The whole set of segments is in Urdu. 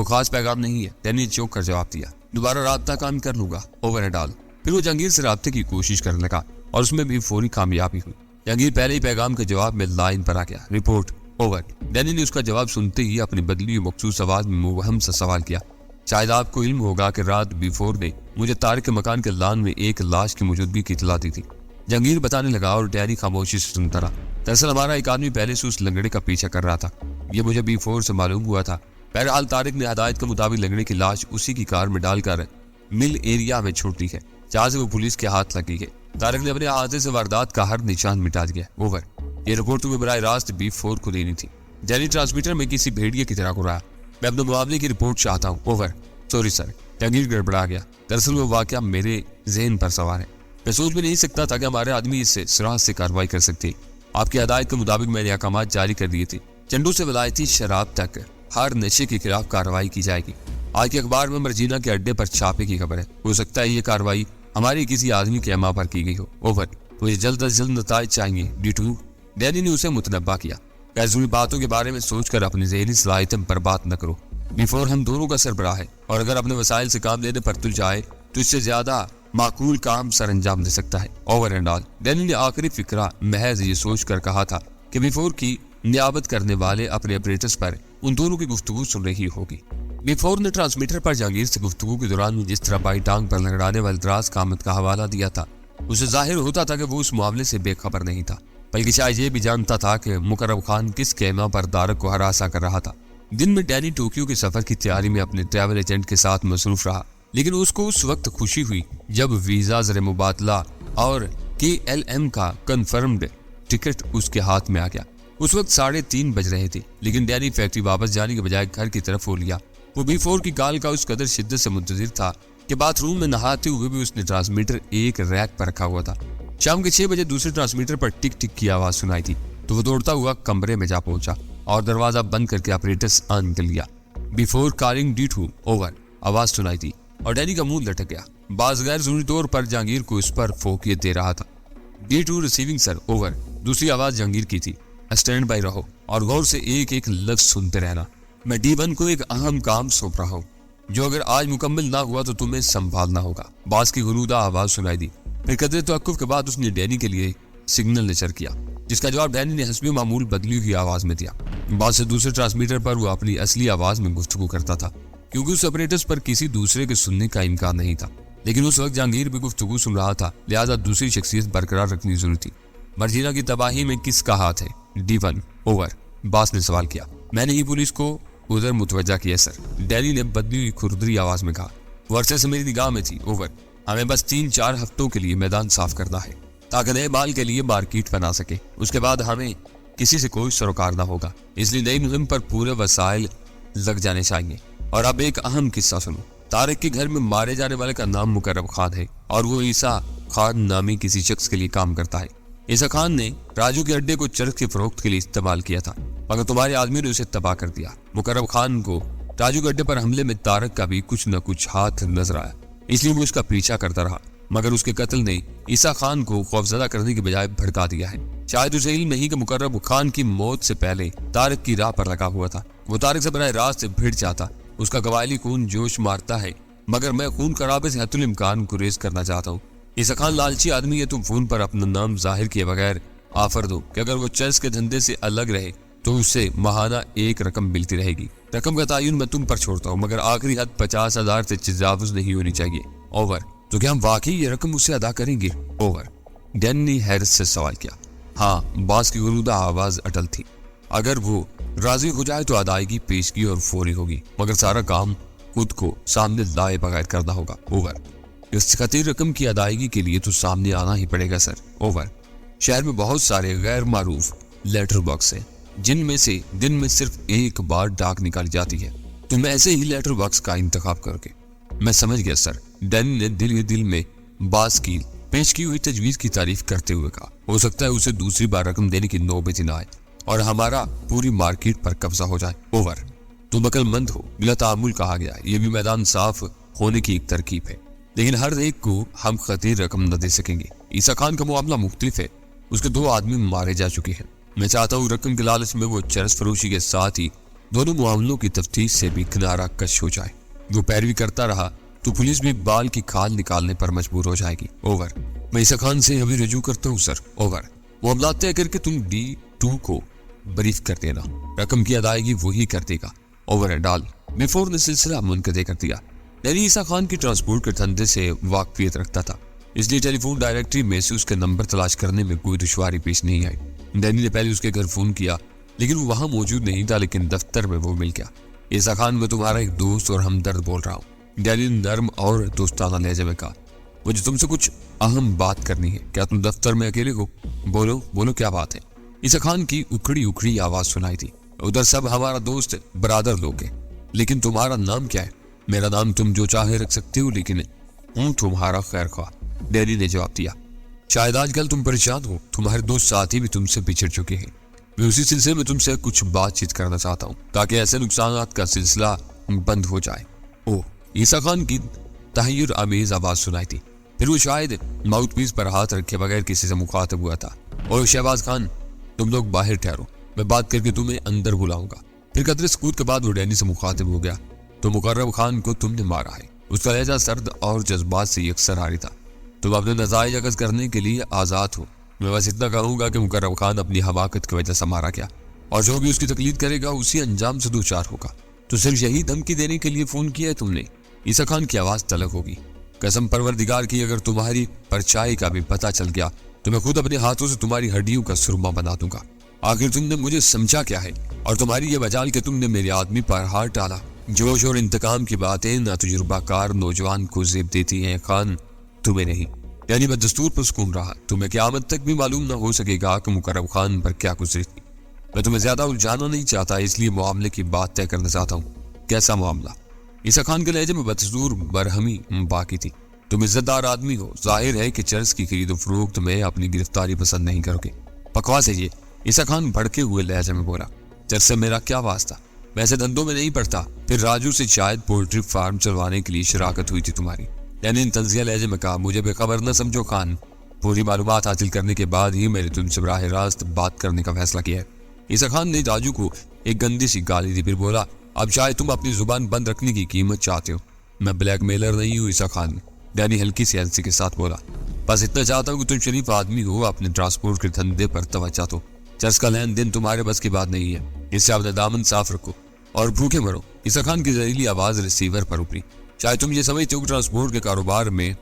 کوئی خاص پیغام نہیں ہے، ڈینی نے چوک کر جواب دیا۔ دوبارہ رابطہ قائم کر لوں گا، اوور اینڈ آل۔ پھر وہ جہانگیر سے رابطے کی کوشش کرنے لگا اور اس میں بھی فوری کامیابی ہوئی۔ جہانگیر پہلے ہی پیغام کے جواب میں لائن پر آ گیا، رپورٹ اوور۔ ڈینی نے اس کا جواب سنتے ہی اپنی بدلی ہوئی مخصوص آواز میں مبہم سا سوال کیا، شاید آپ کو علم ہوگا کہ رات بیفور نے مجھے طارق کے مکان کے لان میں ایک لاش کی موجودگی کی اطلاع دی تھی۔ جہانگیر بتانے لگا اور ڈینی خاموشی سے سنتا رہا۔ دراصل ہمارا ایک آدمی پہلے سے اس لنگڑے کا پیچھا کر رہا تھا، یہ مجھے بیفور سے معلوم ہوا تھا۔ بہرحال طارق نے ہدایت کے مطابق لنگڑے کی لاش اسی کی کار میں ڈال کر مل ایریا میں چھوڑ دی ہے، جہاں سے وہ پولیس کے ہاتھ لگی ہے۔ طارق نے اپنے ہاتھ سے واردات کا ہر نشان مٹا دیا، اوور۔ یہ رپورٹ تمہیں براہ راست بیفور کو دینی تھی۔ ڈینی ٹرانسمیٹر میں کسی بھیڑیے کی طرح کو رہا، میں اپنے معاملے کی رپورٹ چاہتا ہوں، اوور۔ سوری سر، جہانگیر گڑبڑا گیا۔ دراصل وہ واقعہ میرے ذہن پر سوار ہے، میں سوچ بھی نہیں سکتا تھا کہ ہمارے آدمی اس سے سراغ سے کارروائی کر سکتے۔ آپ کی ہدایت کے مطابق میں نے احکامات جاری کر دیے تھے، چنڈو سے ولایتی شراب تک ہر نشے کے خلاف کارروائی کی جائے گی۔ آج کے اخبار میں مرجینا کے اڈے پر چھاپے کی خبر ہے، ہو سکتا ہے یہ کارروائی ہماری کسی آدمی کے اما پر کی گئی ہو، اوور۔ مجھے جلد از جلد نتائج چاہیے، ڈی2۔ ڈینی نے اسے متنبہ کیا، غیرضروری باتوں کے بارے میں سوچ کر اپنی ذہنی صلاحیتیں پر بات نہ کرو۔ بیفور ہم دونوں کا سربراہ ہے، اور اگر اپنے وسائل سے کام لینے پر تل جائے تو اس سے زیادہ معقول کام سر انجام دے سکتا ہے، اوور اینڈ آل۔ ڈینی نے آخری فقرہ محض یہ سوچ کر کہا تھا کہ بیفور کی نیابت کرنے والے اپنے اپریٹس پر ان دونوں کی گفتگو سن رہی ہوگی۔ بیفور نے ٹرانسمیٹر پر جہانگیر سے گفتگو کے دوران میں جس طرح بائی ٹانگ پر لگڑانے والے دراز قامت کا حوالہ دیا تھا، اسے ظاہر ہوتا تھا کہ وہ اس معاملے سے بے خبر نہیں تھا، بلکہ شاید یہ بھی جانتا تھا کہ مقرب خان کس کیما پر طارق کو ہراساں کر رہا تھا۔ دن میں ڈینی ٹوکیو کے سفر کی تیاری میں اپنے ٹریول ایجنٹ کے ساتھ مصروف رہا، لیکن اس کو اس وقت خوشی ہوئی جب ویزا زر مبادلہ اور KLM کا کنفرمڈ ٹکٹ اس کے ہاتھ میں آ گیا۔ اس وقت 3:30 بج رہے تھے، لیکن ڈینی فیکٹری واپس جانے کے بجائے گھر کی طرف ہو لیا۔ وہ بیفور کی کال کا اس قدر شدت سے منتظر تھا کہ باتھ روم میں نہاتے ہوئے بھی اس نے ٹرانسمیٹر ایک ریک پر رکھا ہوا تھا۔ شام کے 6 بجے دوسرے ٹرانسمیٹر پر ٹک ٹک کی آواز سنائی تھی تو وہ دوڑتا ہوا کمرے میں جا پہنچا اور دروازہ بند کر کے آپریٹس آن نکل لیا۔ بیفور کالنگ ڈی2، اوور، آواز سنائی تھی اور ڈینی کا منہ لٹک گیا۔ بعض غیر ضروری طور پر جہانگیر کو اس پر فوقیت دے رہا تھا۔ ڈی2 ریسیونگ سر، اوور۔ دوسری آواز جہانگیر کی تھی، اسٹینڈ بائی رہو اور غور سے ایک ایک لفظ سنتے رہنا، میں D1 کو ایک اہم کام سونپ رہا ہوں جو اگر آج مکمل نہ ہوا تو تمہیں سنبھالنا ہوگا۔ باس کی غنودہ آواز سنائی دی۔ پھر قدرے توقف کے بعد اس نے ڈینی کے لیے سگنل نشر کیا، جس کا جواب ڈینی نے حسب معمول بدلی ہوئی آواز میں دیا۔ باس سے دوسرے ٹرانسمیٹر پر وہ اپنی اصلی آواز میں گفتگو کرتا تھا، کیونکہ اس آپریٹرز پر کسی دوسرے کے سننے کا امکان نہیں تھا، لیکن اس وقت جہانگیر بھی گفتگو سن رہا تھا، لہذا دوسری شخصیت برقرار رکھنی ضروری تھی۔ مرجینا کی تباہی میں کس کا ہاتھ ہے؟ D1، اوور، باس نے سوال کیا۔ میں نے ہی پولیس کو ادھر متوجہ کیا سر، ڈینی نے بدلی ہوئی کھردری آواز میں کہا۔ وہ عرصے سے میری نگاہ میں تھی، اوور۔ ہمیں بس 3-4 ہفتوں کے لیے میدان صاف کرنا ہے تاکہ نئے مال کے لیے مارکیٹ بنا سکے، اس کے بعد ہمیں کسی سے کوئی سروکار نہ ہوگا، اس لیے نئی مہم پر پورے وسائل لگ جانے چاہیے۔ اور اب ایک اہم قصہ سنو۔ طارق کے گھر میں مارے جانے والے کا نام مقرب خان ہے اور وہ عیسیٰ خان نامی کسی شخص کے لیے کام کرتا ہے۔ عیسیٰ خان نے راجو کے اڈے کو چرس کی فروخت کے لیے استعمال کیا تھا، مگر تمہارے آدمی نے اسے تباہ کر دیا۔ مقرب خان کو راجو کے اڈے پر حملے میں طارق کا بھی کچھ نہ کچھ ہاتھ نظر آیا، اس لیے وہ اس کا پیچھا کرتا رہا، مگر اس کے قتل نے عیسیٰ خان کو خوفزدہ کرنے کے بجائے بھڑکا دیا ہے۔ شاید اسے علم نہیں کہ مقرب خان کی موت سے پہلے طارق کی راہ پر لگا ہوا تھا۔ وہ طارق سے براہ راست بھیڑ چاہتا، اس کا قبائلی خون جوش مارتا ہے، مگر میں خون خرابے سے حتی الامکان گریز کرنا چاہتا ہوں۔ عیسیٰ خان لالچی آدمی ہے، تم فون پر اپنا نام ظاہر کیے بغیر آفر دو کہ اگر وہ چرس کے دھندے سے الگ رہے تو اس سے ماہانہ ایک رقم ملتی رہے گی۔ رقم کا تعین میں تم پر چھوڑتا ہوں، مگر آخری حد 50,000 سے تجاوز نہیں ہونی چاہیے، اوور۔ تو کیا ہم واقعی یہ رقم اسے ادا کریں گے، اوور؟ ڈین نے حیرت سے سوال کیا۔ ہاں، باس کی غنودہ آواز اٹل تھی۔ اگر وہ راضی ہو جائے تو ادائیگی پیشگی اور فوری ہوگی، مگر سارا کام خود کو سامنے لائے بغیر کرنا ہوگا، اوور۔ اس خطیر رقم کی ادائیگی کے لیے تو سامنے آنا ہی پڑے گا سر، اوور۔ شہر میں بہت سارے غیر معروف لیٹر باکس ہیں جن میں سے دن میں صرف ایک بار ڈاک نکالی جاتی ہے، تم ایسے ہی لیٹر باکس کا انتخاب کرو گے۔ میں سمجھ گیا سر، ڈین نے دل میں باس کی پیش کی ہوئی تجویز کی تعریف کرتے ہوئے کہا۔ ہو سکتا ہے اسے دوسری بار رقم دینے کی نوبت نہ آئے اور ہمارا پوری مارکیٹ پر قبضہ ہو جائے، اوور۔ تم عقل مند ہو، بلا تعامل کہا گیا، یہ بھی میدان صاف ہونے کی ایک ترکیب ہے، لیکن ہر ایک کو ہم خطیر رقم نہ دے سکیں گے۔ عیسیٰ خان کا معاملہ مختلف ہے، اس کے 2 آدمی مارے جا چکے ہیں۔ میں چاہتا ہوں رقم کے لالچ میں وہ چرس فروشی کے ساتھ ہی دونوں معاملوں کی تفتیش سے بھی کنارہ کش ہو جائے۔ وہ پیروی کرتا رہا تو پولیس بھی بال کی کھال نکالنے پر مجبور ہو جائے گی۔ اوور۔ میں عیسیٰ خان سے ابھی رجوع کرتا ہوں سر۔ اوور۔ معاملات طے کر کے تم D2 کو بریف کر دینا، رقم کی ادائیگی وہی کر دے گا۔ Over and all. بیفور نے سلسلہ منقطع کر دیا۔ ڈینی عیسیٰ خان کی ٹرانسپورٹ کے دھندے سے واقفیت رکھتا تھا، اس لیے ٹیلی فون ڈائریکٹری میں سے اس کا نمبر تلاش کرنے میں کوئی دشواری پیش نہیں آئی۔ ڈینی نے پہلے اس کے گھر فون کیا لیکن وہ وہاں موجود نہیں تھا، لیکن دفتر میں وہ مل گیا۔ عیسیٰ خان، میں تمہارا ایک دوست اور ہمدرد بول رہا ہوں، ڈینی نے نرم اور دوستانہ لہجے میں کہا۔ مجھے تم سے کچھ اہم بات کرنی ہے، کیا تم دفتر میں اکیلے ہو؟ بولو کیا بات ہے؟ عیسیٰ خان کی اکھڑی آواز سنائی تھی۔ ادھر سب ہمارا دوست برادر لوگ ہیں، لیکن تمہارا نام کیا ہے؟ میرا نام تم جو چاہے رکھ سکتے ہو، لیکن ہوں تمہارا خیر خواہ، ڈینی نے جواب دیا۔ شاید آج کل تم پریشان ہو، تمہارے دوست ساتھی بھی تم سے بچھڑ چکے ہیں۔ میں اسی سلسلے میں تم سے کچھ بات چیت کرنا چاہتا ہوں تاکہ ایسے نقصانات کا سلسلہ بند ہو جائے۔ عیسیٰ خان کی تحیر آمیز آواز سنائی تھی، پھر وہ شاید ماؤتھ پیس پر ہاتھ رکھے بغیر کسی سے مخاطب ہوا تھا۔ شہباز خان، تم لوگ باہر ٹھہرو، میں بات کر کے تمہیں اندر بلاؤں گا۔ پھر قدرے سکوت کے بعد وہ ڈینی سے مخاطب ہو گیا۔ تو مقرب خان کو تم نے مارا ہے۔ اس کا لہجہ سرد اور جذبات سے یکسر آ رہی تھا۔ تم اپنے نتائج اخذ کرنے کے لیے آزاد ہو۔ میں بس اتنا کہوں گا کہ مقرب خان اپنی حماقت کی وجہ سے مارا گیا، اور جو بھی اس کی تقلید کرے گا اسی انجام سے دوچار ہوگا۔ تو صرف یہی دھمکی دینے کے لیے فون کیا ہے تم نے؟ عیسیٰ خان کی آواز تلخ ہوگی۔ قسم پروردگار کی، اگر تمہاری پرچائی کا بھی پتہ چل گیا تو میں خود اپنے ہاتھوں سے تمہاری ہڈیوں کا سرما بنا دوں گا۔ آخر تم نے مجھے سمجھا کیا ہے؟ اور تمہاری یہ وجال کہ تم نے میرے آدمی پر ہاتھ ڈالا۔ جوش اور انتقام کی باتیں نہ تجربہ کار نوجوان کو زیب دیتی ہیں خان، تمہیں نہیں۔ یعنی میں دستور پر سکون رہا، تمہیں قیامت تک بھی معلوم نہ ہو سکے گا کہ مقرب خان پر کیا گزری تھی۔ میں تمہیں زیادہ الجھانا نہیں چاہتا، اس لیے معاملے کی بات طے کرنا چاہتا ہوں۔ کیسا معاملہ؟ عیسیٰ خان کے لہجے میں بدستور برہمی باقی تھی۔ تم عزت دار آدمی ہو، ظاہر ہے کہ چرس کی خرید و فروخت میں اپنی گرفتاری پسند نہیں کرو گے۔ بکواس ہے یہ، عیسیٰ خان بھڑکے ہوئے لہجے میں بولا۔ چرس سے میرا کیا واسطہ؟ میں ایسے دھندوں میں نہیں پڑتا۔ پھر راجو سے شاید پولٹری فارم چلوانے کے لیے شراکت ہوئی تھی تمہاری۔ یعنی تنزیہ لہجے میں کہا۔ مجھے بے خبر نہ سمجھو خان، پوری معلومات حاصل کرنے کے بعد ہی میں نے تم سے براہ راست بات کرنے کا فیصلہ کیا ہے۔ عیسیٰ خان نے راجو کو ایک گندی سی گالی دی، پھر بولا، اب شاید تم اپنی زبان بند رکھنے کی قیمت چاہتے ہو۔ میں بلیک میلر نہیں ہوں عیسیٰ خان، ڈینی ہلکی سی ہنسی کے ساتھ بولا۔ بس اتنا چاہتا ہوں کہ تم شریف آدمی ہو، اپنے ٹرانسپورٹ کے دھندے پر توجہ دو۔ چرس کا لین دین تمہارے بس کی بات نہیں ہے، اس سے اپنے دامن صاف رکھو اور بھوکے مرو۔ عیسیٰ خان کی زہریلی آواز ریسیور پر ابھری۔ شاید تم یہ سمجھتے ہو کہ ٹرانسپورٹ کے کاروبار میں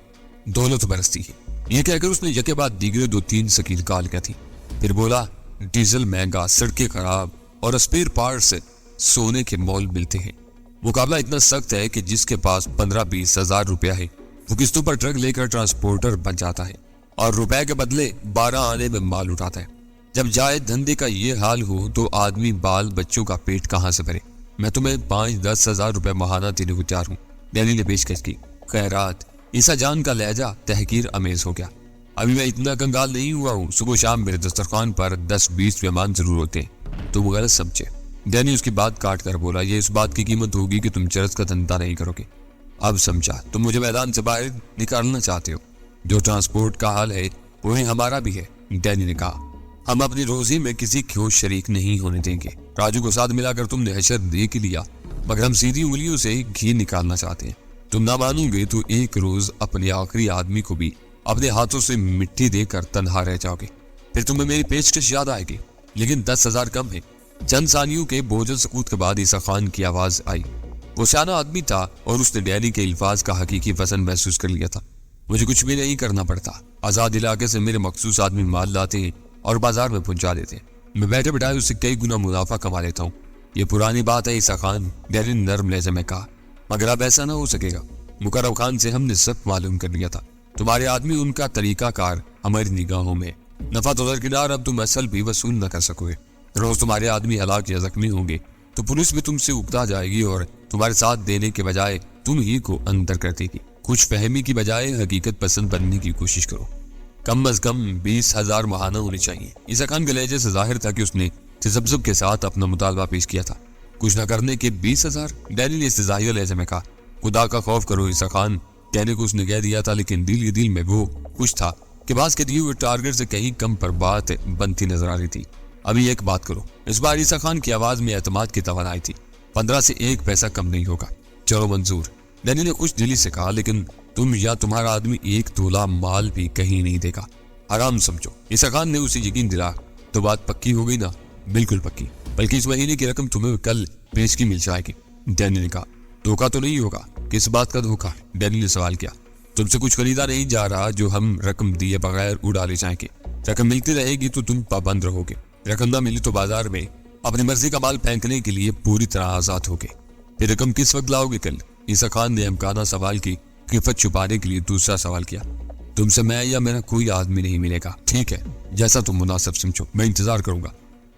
دولت برستی ہے۔ یہ کہہ کر اس نے یکے بعد دیگرے 2-3 سکیل گالیاں تھیں، پھر بولا، ڈیزل مہنگا، سڑکیں خراب اور اسپیئر پارٹس سونے کے مول ملتے ہیں۔ مقابلہ اتنا سخت ہے کہ جس کے پاس 15-20 ہزار روپیہ ہے وہ قسطوں پر ٹرک لے کر ٹرانسپورٹر بن جاتا ہے اور روپے کے بدلے 12 آنے میں مال اٹھاتا ہے۔ جب جائز دھندے کا یہ حال ہو تو آدمی بال بچوں کا پیٹ کہاں سے بھرے؟ میں تمہیں 5-10 ہزار روپے ماہانہ دینے کو تیار ہوں، ڈینی نے پیشکش کی۔ خیرات؟ عیسیٰ جان کا لہجہ تحقیر امیز ہو گیا۔ ابھی میں اتنا کنگال نہیں ہوا ہوں، صبح شام میرے دسترخوان پر 10-20 مہمان ضرور ہوتے ہیں۔ تم غلط سمجھے، ڈینی اس کی بات کاٹ کر بولا۔ یہ اس بات کی قیمت ہوگی کہ تم چرس کا دھندا نہیں کرو گے۔ اب سمجھا، تم مجھے میدان سے باہر نکالنا چاہتے ہو۔ جو ٹرانسپورٹ کا حال ہے وہی ہمارا بھی ہے، ڈینی نے کہا۔ ہم اپنی روزی میں کسی کو شریک نہیں ہونے دیں گے۔ راجو کو ساتھ ملا کر تم نے حشر دیکھ لیا، مگر ہم سیدھی انگلیوں سے گھی نکالنا چاہتے ہیں۔ تم نہ مانو گے تو ایک روز اپنے آخری آدمی کو بھی اپنے ہاتھوں سے مٹی دے کر تنہا رہ جاؤ گے، پھر تمہیں میری پیشکش یاد آئے گی۔ لیکن 10 ہزار کم ہے۔ چند ثانیوں کے بوجھل سکوت کے بعد عیسیٰ خان کی آواز آئی۔ وہ سیانہ آدمی تھا اور اس نے ڈینی کے الفاظ کا حقیقی وزن محسوس کر لیا تھا۔ مجھے کچھ بھی نہیں کرنا پڑتا، آزاد علاقے سے میرے مخصوص آدمی مال لاتے ہیں اور بازار میں پہنچا دیتے ہیں۔ میں بیٹھے بٹھائے اس سے کئی گنا منافع کما لیتا ہوں۔ یہ پرانی بات ہے عیسیٰ خان، ڈینی نے نرم لہجے میں کہا، مگر اب ایسا نہ ہو سکے گا۔ مقرب خان سے ہم نے سب معلوم کر لیا تھا۔ تمہارے آدمی، ان کا طریقہ کار ہماری نگاہوں میں نفع تو درکنار، اب تم اصل بھی وصول نہ کر سکو گے۔ روز تمہارے آدمی ہلاک یا زخمی ہوں گے تو پولیس بھی تم سے اکتا جائے گی اور تمہارے ساتھ دینے کے بجائے تم ہی کو اندر کر دے گی۔ کچھ فہمی کی بجائے حقیقت پسند بننے کی کوشش کرو۔ کم از کم 20 ہزار ماہانہ ہونے چاہیے۔ عیسیٰ خان کے لہجے سے ظاہر تھا کہ اس نے تذبذب کے ساتھ اپنا مطالبہ پیش کیا تھا۔ کچھ نہ کرنے کے 20 ہزار؟ ڈینی نے استہزائیہ لہجے میں کہا۔ خدا کا خوف کرو عیسیٰ خان، کہنے کو اس نے کہہ دیا تھا، لیکن دل میں وہ کچھ تھا کہ بعض کے دیے ہوئے ٹارگٹ سے کہیں کم پر بات بنتی نظر آ رہی تھی۔ ابھی ایک بات کرو۔ اس بار عیسیٰ خان کی آواز میں اعتماد کی توانائی تھی۔ 15 سے 1 پیسہ کم نہیں ہوگا۔ چلو منظور، ڈینی نے خوش دلی سے کہا، لیکن تم یا تمہارا آدمی 1 تولہ مال بھی کہیں نہیں دے گا۔ آرام سمجھو۔ عیسیٰ خان نے اسے یقین دلا۔ تو بات پکی ہو گئی نا؟ بالکل پکی، بلکہ اس مہینے کی رقم تمہیں کل پیش کی مل جائے گی۔ ڈینی نے کہا، دھوکہ تو نہیں ہوگا؟ کس بات کا دھوکہ؟ ڈینی نے سوال کیا۔ تم سے کچھ خریدا نہیں جا رہا جو ہم رقم دیے بغیر اڑا لے جائیں گے۔ رقم ملتی رہے گی تو تم پابند رہو گے، رقم نہ ملی تو بازار میں اپنی مرضی کا مال پھینکنے کے لیے پوری طرح آزاد ہوگے۔ پھر رقم کس وقت لاؤ گے کل؟ عیسیٰ خان نے امکانہ سوال کی خفت چھپانے کے لیے دوسرا سوال کیا۔ تم سے میں یا میرا کوئی آدمی نہیں ملے گا، ٹھیک ہے؟ جیسا تم مناسب سمجھو، میں انتظار کروں گا۔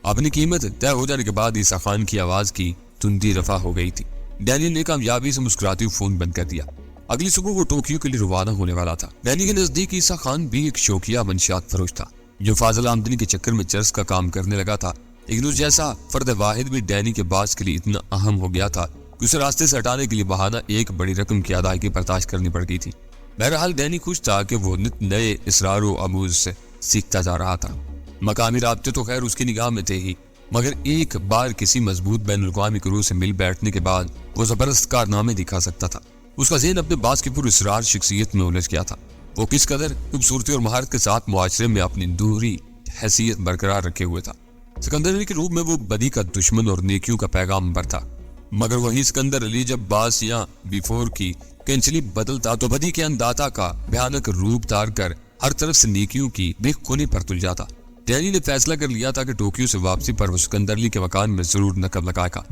اپنی قیمت طے ہو جانے کے بعد عیسیٰ خان کی آواز کی تندی رفع ہو گئی تھی۔ ڈینیل نے کامیابی سے مسکراتے ہوئے فون بند کر دیا۔ اگلی صبح وہ ٹوکیو کے لیے روانہ ہونے والا تھا۔ ڈینی کے نزدیک عیسیٰ خان بھی ایک شوقیہ منشیات فروش تھا جو فاضل آمدنی کے چکر میں چرس کا کام کرنے لگا تھا، لیکن اس جیسا فرد واحد بھی ڈینی کے باس کے لیے اتنا اہم ہو گیا تھا کہ اسے راستے سے ہٹانے کے لیے بہانہ ایک بڑی رقم کی ادائیگی برداشت کرنی پڑ گئی تھی۔ بہرحال ڈینی خوش تھا کہ وہ نت نئے اسرار و عموز سے سیکھتا جا رہا تھا۔ مقامی رابطے تو خیر اس کی نگاہ میں تھے ہی، مگر ایک بار کسی مضبوط بین الاقوامی گروہ سے مل بیٹھنے کے بعد وہ زبردست کارنامے دکھا سکتا تھا۔ اس کا ذہن اپنے باس کی پر اسرار شخصیت میں الجھ گیا تھا۔ وہ کس قدر خوبصورتی اور مہارت کے ساتھ معاشرے میں اپنی دوہری حیثیت برقرار رکھے ہوئے تھا۔ سکندر علی کے روپ میں وہ بدی کا دشمن اور نیکیوں کا پیغام بر تھا، مگر وہی سکندر علی جب باس یا بیفور کی کینچلی بدلتا تو بدی کے انداتا کا بھیانک روپ دار کر ہر طرف سے نیکیوں کی بے خونی پر تل جاتا۔ ڈینی نے فیصلہ کر لیا تھا کہ ٹوکیو سے واپسی پر وہ سکندر علی کے مکان میں ضرور نقب لگائے گا۔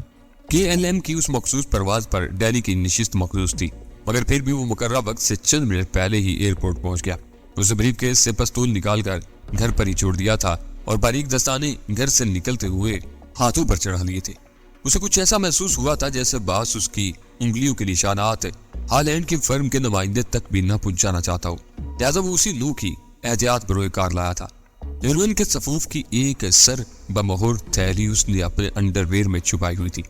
KLM کی اس مخصوص پرواز پر ڈینی کی نشست مخصوص تھی، مگر پھر بھی وہ مقررہ وقت سے چند منٹ پہلے ہی ایئرپورٹ پہنچ گیا۔ اسے بریف کیس سے پستول نکال کر گھر پر ہی چھوڑ دیا تھا اور باریک دستانے گھر سے نکلتے ہوئے ہاتھوں پر چڑھا لیے تھے۔ اسے کچھ ایسا محسوس ہوا تھا جیسے باس اس کی انگلیوں کے نشانات ہالینڈ کی فرم کے نمائندے تک بھی نہ پہنچانا چاہتا ہو، لہذا وہ اسی لو کی احتیاط بروئے کار لایا تھا۔ ہیروئن کے صفوف کی ایک سر بمہور تھیلی اس نے اپنے انڈر ویئر میں چھپائی ہوئی تھی۔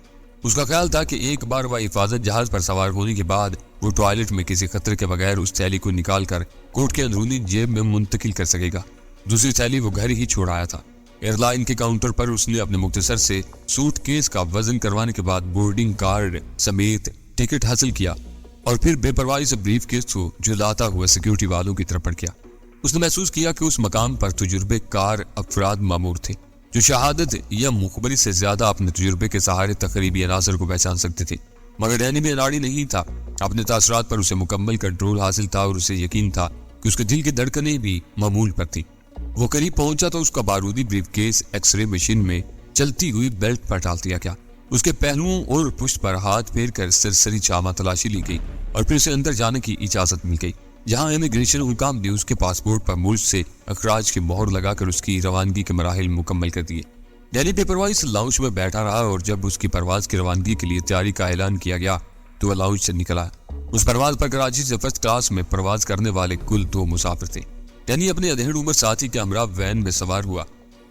اس کا خیال تھا کہ ایک بار وہ حفاظت جہاز پر سوار ہونے کے بعد وہ ٹوائلٹ میں کسی خطرے کے بغیر اس تھیلی کو نکال کر کوٹ کے اندرونی جیب میں منتقل کر سکے گا۔ دوسری تھیلی وہ گھر ہی چھوڑ آیا تھا۔ ایئر لائن کے کاؤنٹر پر اس نے اپنے مختصر سے سوٹ کیس کا وزن کروانے کے بعد بورڈنگ کارڈ سمیت ٹکٹ حاصل کیا اور پھر بے پرواہی سے بریف کیس کو جلاتا ہوا سیکیورٹی والوں کی طرف بڑھ گیا۔ اس نے محسوس کیا کہ اس مقام پر تجربے کار افراد مامور تھے جو شہادت یا مخبری سے زیادہ اپنے تجربے کے سہارے تقریبی عناصر کو پہچان سکتے تھے، مگر ڈینی میں اناڑی نہیں تھا۔ اپنے تاثرات پر اسے مکمل کنٹرول حاصل تھا اور اسے یقین تھا کہ اس کے دل کی دھڑکنیں بھی معمول پر تھی۔ وہ قریب پہنچا تو اس کا بارودی briefcase X ray machine میں چلتی ہوئی بیلٹ پر ڈال دیا گیا۔ اس کے پہلوؤں اور پشت پر ہاتھ پھیر کر سرسری جامہ تلاشی لی گئی اور پھر اسے اندر جانے کی اجازت مل گئی، جہاں امیگریشن حکام نے اس کے پاسپورٹ پر ملک سے اخراج کی مہر لگا کر اس کی روانگی کے مراحل مکمل کر دیے۔ ڈینی بے پرواہی سے لاؤنج میں بیٹھا رہا اور جب اس کی پرواز کی روانگی کے لیے تیاری کا اعلان کیا گیا تو وہ لاؤنج سے نکلا۔ اس پرواز پر کراچی سے فرسٹ کلاس میں پرواز کرنے والے کل 2 مسافر تھے۔ ڈینی اپنے ادھیڑ عمر ساتھی کے ہمراہ وین میں سوار ہوا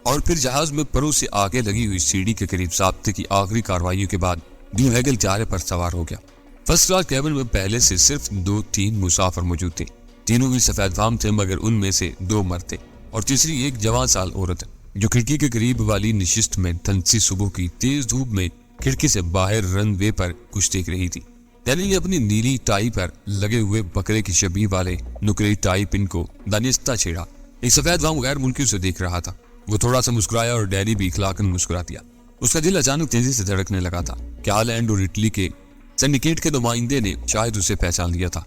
اور پھر جہاز میں پروں سے آگے لگی ہوئی سیڑھی کے قریب ضابطے کی آخری کارروائیوں کے بعد نیو ہیگل طیارے پر سوار ہو گیا۔ فرسٹ کلاس کیبن میں پہلے سے صرف 2-3 مسافر موجود تھے۔ تینوں بھی سفید فام تھے، مگر ان میں سے 2 مرد تھے اور تیسری ایک جوان سال عورت جو کھڑکی کے قریب والی نشست میں دھنسی صبح کی تیز دھوپ میں کھڑکی سے باہر رن وے پر کچھ دیکھ رہی تھی۔ ڈینی نے اپنی نیلی ٹائی پر لگے ہوئے بکرے کی شبیہ والے نکری ٹائی پن کو دانستہ چھیڑا۔ ایک سفید فام غیر ملکی اسے دیکھ رہا تھا۔ وہ تھوڑا سا مسکرایا اور ڈینی بھی اخلاقاً مسکرا دیا۔ اس کا دل اچانک تیزی سے دھڑکنے لگا تھا کہ ہالینڈ اور اٹلی کے سنڈیکیٹ کے نمائندے نے شاید اسے پہچان لیا تھا۔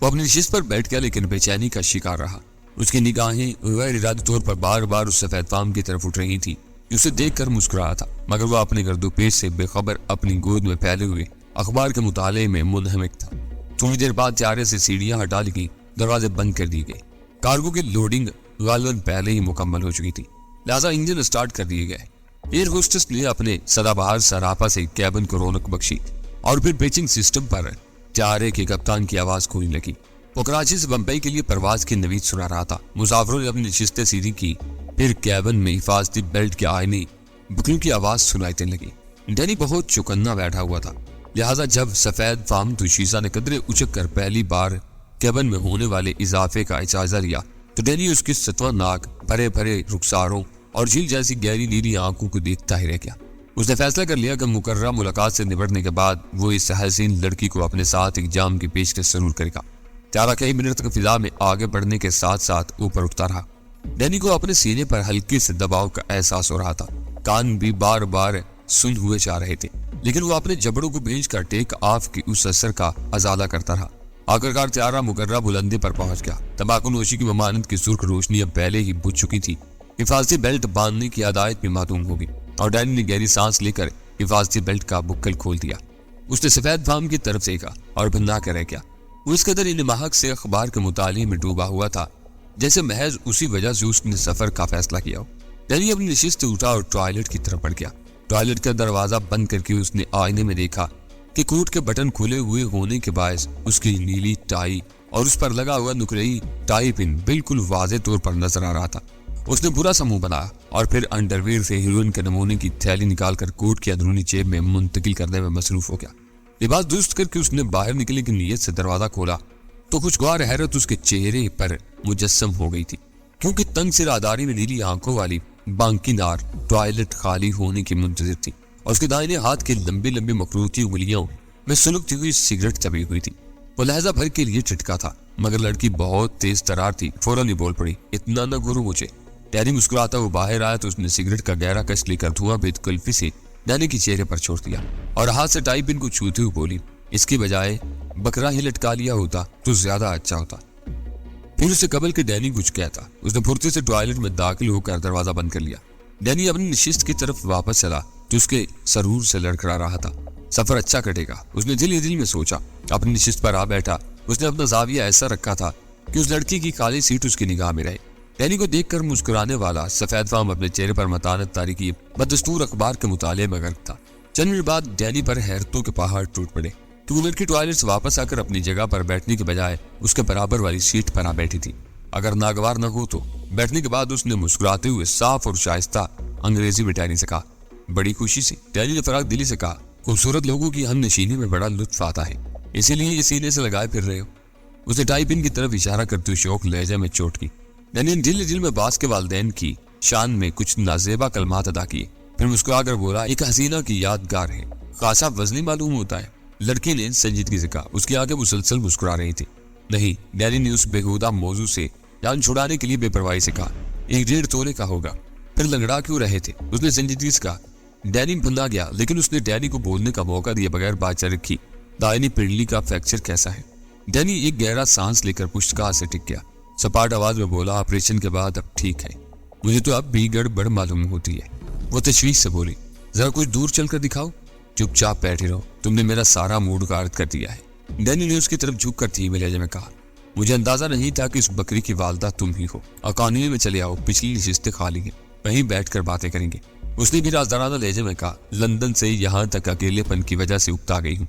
وہ اپنی نشست پر بیٹھ گیا لیکن بے چینی کا شکار رہا۔ اس کی نگاہیں غیر ارادی طور پر بار بار اس سفید فام کی طرف اٹھ رہی تھی، اسے دیکھ کر مسکرایا تھا، مگر وہ اپنے گرد و پیش سے بے خبر اپنی گود میں پھیلے ہوئے اخبار کے مطالعے میں منہمک تھا۔ تھوڑی دیر بعد طیارے سے سیڑھیاں ہٹا لی گئی، دروازے بند کر دی گئے۔ کارگو کی لوڈنگ غالباً پہلے ہی مکمل ہو چکی تھی، لہذا انجن سٹارٹ کر دیے گئے۔ ایئر ہوسٹس نے اپنے سدا بہار سراپا سے کیبن کو رونق بخشی اور پھر پیچنگ سسٹم پر طیارے کے کپتان کی آواز کھولنے لگی۔ وہ کراچی سے بمبئی کے لیے پرواز کی نوید سنا رہا تھا۔ مسافروں نے اپنی نشستیں سیدھی کی، پھر کیبن میں حفاظتی بیلٹ کے آئینے بکلوں کی آواز سنائی دینے لگی۔ ڈینی بہت چوکنا بیٹھا ہوا تھا، لہذا جب سفید فام دوشیزہ نے قدرے اچک کر پہلی بار کیبن میں ہونے والے اضافے کا اجازہ لیا تو ڈینی اس کی ستوہ ناک بھرے بھرے رخساروں اور جھیل جیسی گہری نیلی آنکھوں کو دیکھتا ہی رہ گیا۔ اس نے فیصلہ کر لیا کہ مقررہ ملاقات سے نبٹنے کے بعد وہ اس حسین لڑکی کو اپنے ساتھ ایک جام کی پیشکش ضرور کرے گا۔ تیارہ کئی منٹ تک فضا میں آگے بڑھنے کے ساتھ ساتھ اوپر اٹھتا رہا۔ ڈینی کو اپنے سینے پر ہلکے سے دباؤ کا احساس ہو رہا تھا، کان بھی بار بار سن ہوئے جا رہے تھے، لیکن وہ اپنے جبڑوں کو بھیج کر ٹیک آف کی اس اثر کا ازالہ کرتا رہا۔ آخرکار تیارہ مقررہ بلندی پر پہنچ گیا۔ تمباکو نوشی کی ممانعت کی سرخ روشنی اب پہلے ہی بجھ چکی تھی۔ حفاظتی بیلٹ باندھنے کی ہدایت بھی معدوم ہوگی اور ڈینی نے گہری سانس لے کر حفاظتی بیلٹ کا بکل کھول دیا۔ اس نے سفید فام کی طرف دیکھا اور بھننا کے رہ گیا۔ وہ اس قدر ان محق سے اخبار کے مطالعے میں ڈوبا ہوا تھا جیسے محض اسی وجہ سے اس نے سفر کا فیصلہ کیا ہو۔ ڈینی اپنی نشست سے اٹھا اور ٹوائلٹ کی طرف بڑھ گیا۔ ٹوائلٹ کا دروازہ بند کر کے اس نے آئینے میں دیکھا کہ کوٹ کے بٹن کھلے ہوئے ہونے کے باعث اس کی نیلی ٹائی اور اس پر لگا ہوا نقرئی ٹائی پن بالکل واضح طور پر نظر آ رہا تھا۔ اس نے برا سا منہ بنایا اور پھر انڈرویئر سے ہیروئن کے نمونے کی تھیلی نکال کر کوٹ کی اندرونی جیب میں منتقل کرنے میں مصروف ہو گیا۔ لباس درست کر کے اس نے باہر نکلنے کی نیت سے دروازہ کھولا تو خوشگوار حیرت اس کے چہرے پر مجسم ہو گئی تھی، کیونکہ تنگ سے راداری میں نیلی آنکھوں والی بانکی نار ٹوائلٹ خالی ہونے کی منتظر تھی اور اس کے دائیں ہاتھ کے لمبی لمبی مخروطی انگلیوں میں سلگتی ہوئی سگریٹ چبی ہوئی تھی۔ وہ لہجہ بھر کے لیے چٹکا تھا، مگر لڑکی بہت تیز ترار تھی، فوراً ہی بول پڑی، اتنا نہ گھورو مجھے۔ ڈینی مسکراتا وہ باہر آیا تو اس نے سگریٹ کا گہرا کش لے کر دھواں بھید کلفی سے ڈینی کے چہرے پر چھوڑ دیا اور ہاتھ سے ٹائی پن کو چھوتے ہوئے بولی، اس کی بجائے بکرا ہی لٹکا لیا ہوتا تو زیادہ اچھا ہوتا۔ پھر اسے قبل کے ڈینی کچھ کہتا، اس نے پھرتی سے ٹوائلٹ میں داخل ہو کر دروازہ بند کر لیا۔ ڈینی اپنی نشست کی طرف واپس چلا جو اس کے سرور سے لڑکھڑا رہا تھا۔ سفر اچھا کٹے گا، اس نے دل ہی دل میں سوچا۔ اپنی نشست پر آ بیٹھا۔ اس نے اپنا زاویہ ایسا رکھا تھا کہ اس لڑکی کی خالی سیٹ اس کی نگاہ میں رہے۔ ڈینی کو دیکھ کر مسکرانے والا سفید فام اپنے چہرے پر متانت طاری کیے بدستور اخبار کے مطالعے میں غرق تھا۔ چند منٹ بعد ڈینی پر حیرتوں کے پہاڑ ٹوٹ پڑے۔ تو لڑکی ٹوائلٹ سے واپس آ کر اپنی جگہ پر بیٹھنے کے بجائے اس کے برابر والی سیٹ پر آ بیٹھی تھی۔ اگر ناگوار نہ ہو تو بیٹھنے کے بعد اس نے مسکراتے ہوئے صاف اور شائستہ انگریزی میں ڈینی سے کہا، بڑی خوشی سے۔ ڈینی نے فراغ دلی سے کہا، خوبصورت لوگوں کی ہم نشینی میں بڑا لطف آتا ہے، اسی لیے یہ سینے سے لگائے پھر رہے ہو۔ اسے ٹائی پن کی طرف اشارہ کرتے ہوئے شوق لہجے میں چوٹ کی۔ ڈینی نے دل میں باس کے والدین کی شان میں کچھ نازیبا کلمات ادا کیے، پھر مسکرا کر بولا، ایک حسینہ کی یادگار ہے، خاصا وزنی معلوم ہوتا ہے۔ لڑکی نے سنجیدگی سے کہا، اس کی آنکھیں مسلسل مسکرا رہی تھی۔ نہیں، ڈینی نے اس بےہودہ موضوع سے جان چھڑانے کے لیے بے پرواہی سے کہا، 1.5 تولے کا ہوگا۔ پھر لنگڑا کیوں رہے تھے؟ اس نے سنجیدگی سے کہا۔ ڈینی بھننا گیا، لیکن اس نے ڈینی کو بولنے کا موقع دیے بغیر بات جاری رکھی، دائنی پنڈلی کا فریکچر کیسا ہے؟ ڈینی ایک گہرا سانس لے کر پشتکار سے ٹک گیا، سپاٹ آواز میں بولا، آپریشن کے بعد اب ٹھیک ہے، مجھے تو اب بھی گڑبڑ معلوم ہوتی ہے۔ وہ تشویش سے بولی، ذرا کچھ دور چل کر دکھاؤ۔ چپ چاپ بیٹھے رہو، تم نے میرا سارا موڈ غارت کر دیا ہے۔ ڈینی نے اس کی طرف جھک کر دھیمے لہجے میں کہا، مجھے اندازہ نہیں تھا کہ اس بکری کی والدہ تم ہی ہو۔ اکانوی میں چلے آؤ، پچھلی نشستیں خالی ہیں، وہیں بیٹھ کر باتیں کریں گے۔ اس نے بھی رازدارانہ لہجے میں کہا، لندن سے یہاں تک اکیلے پن کی وجہ سے اکتا گئی ہوں۔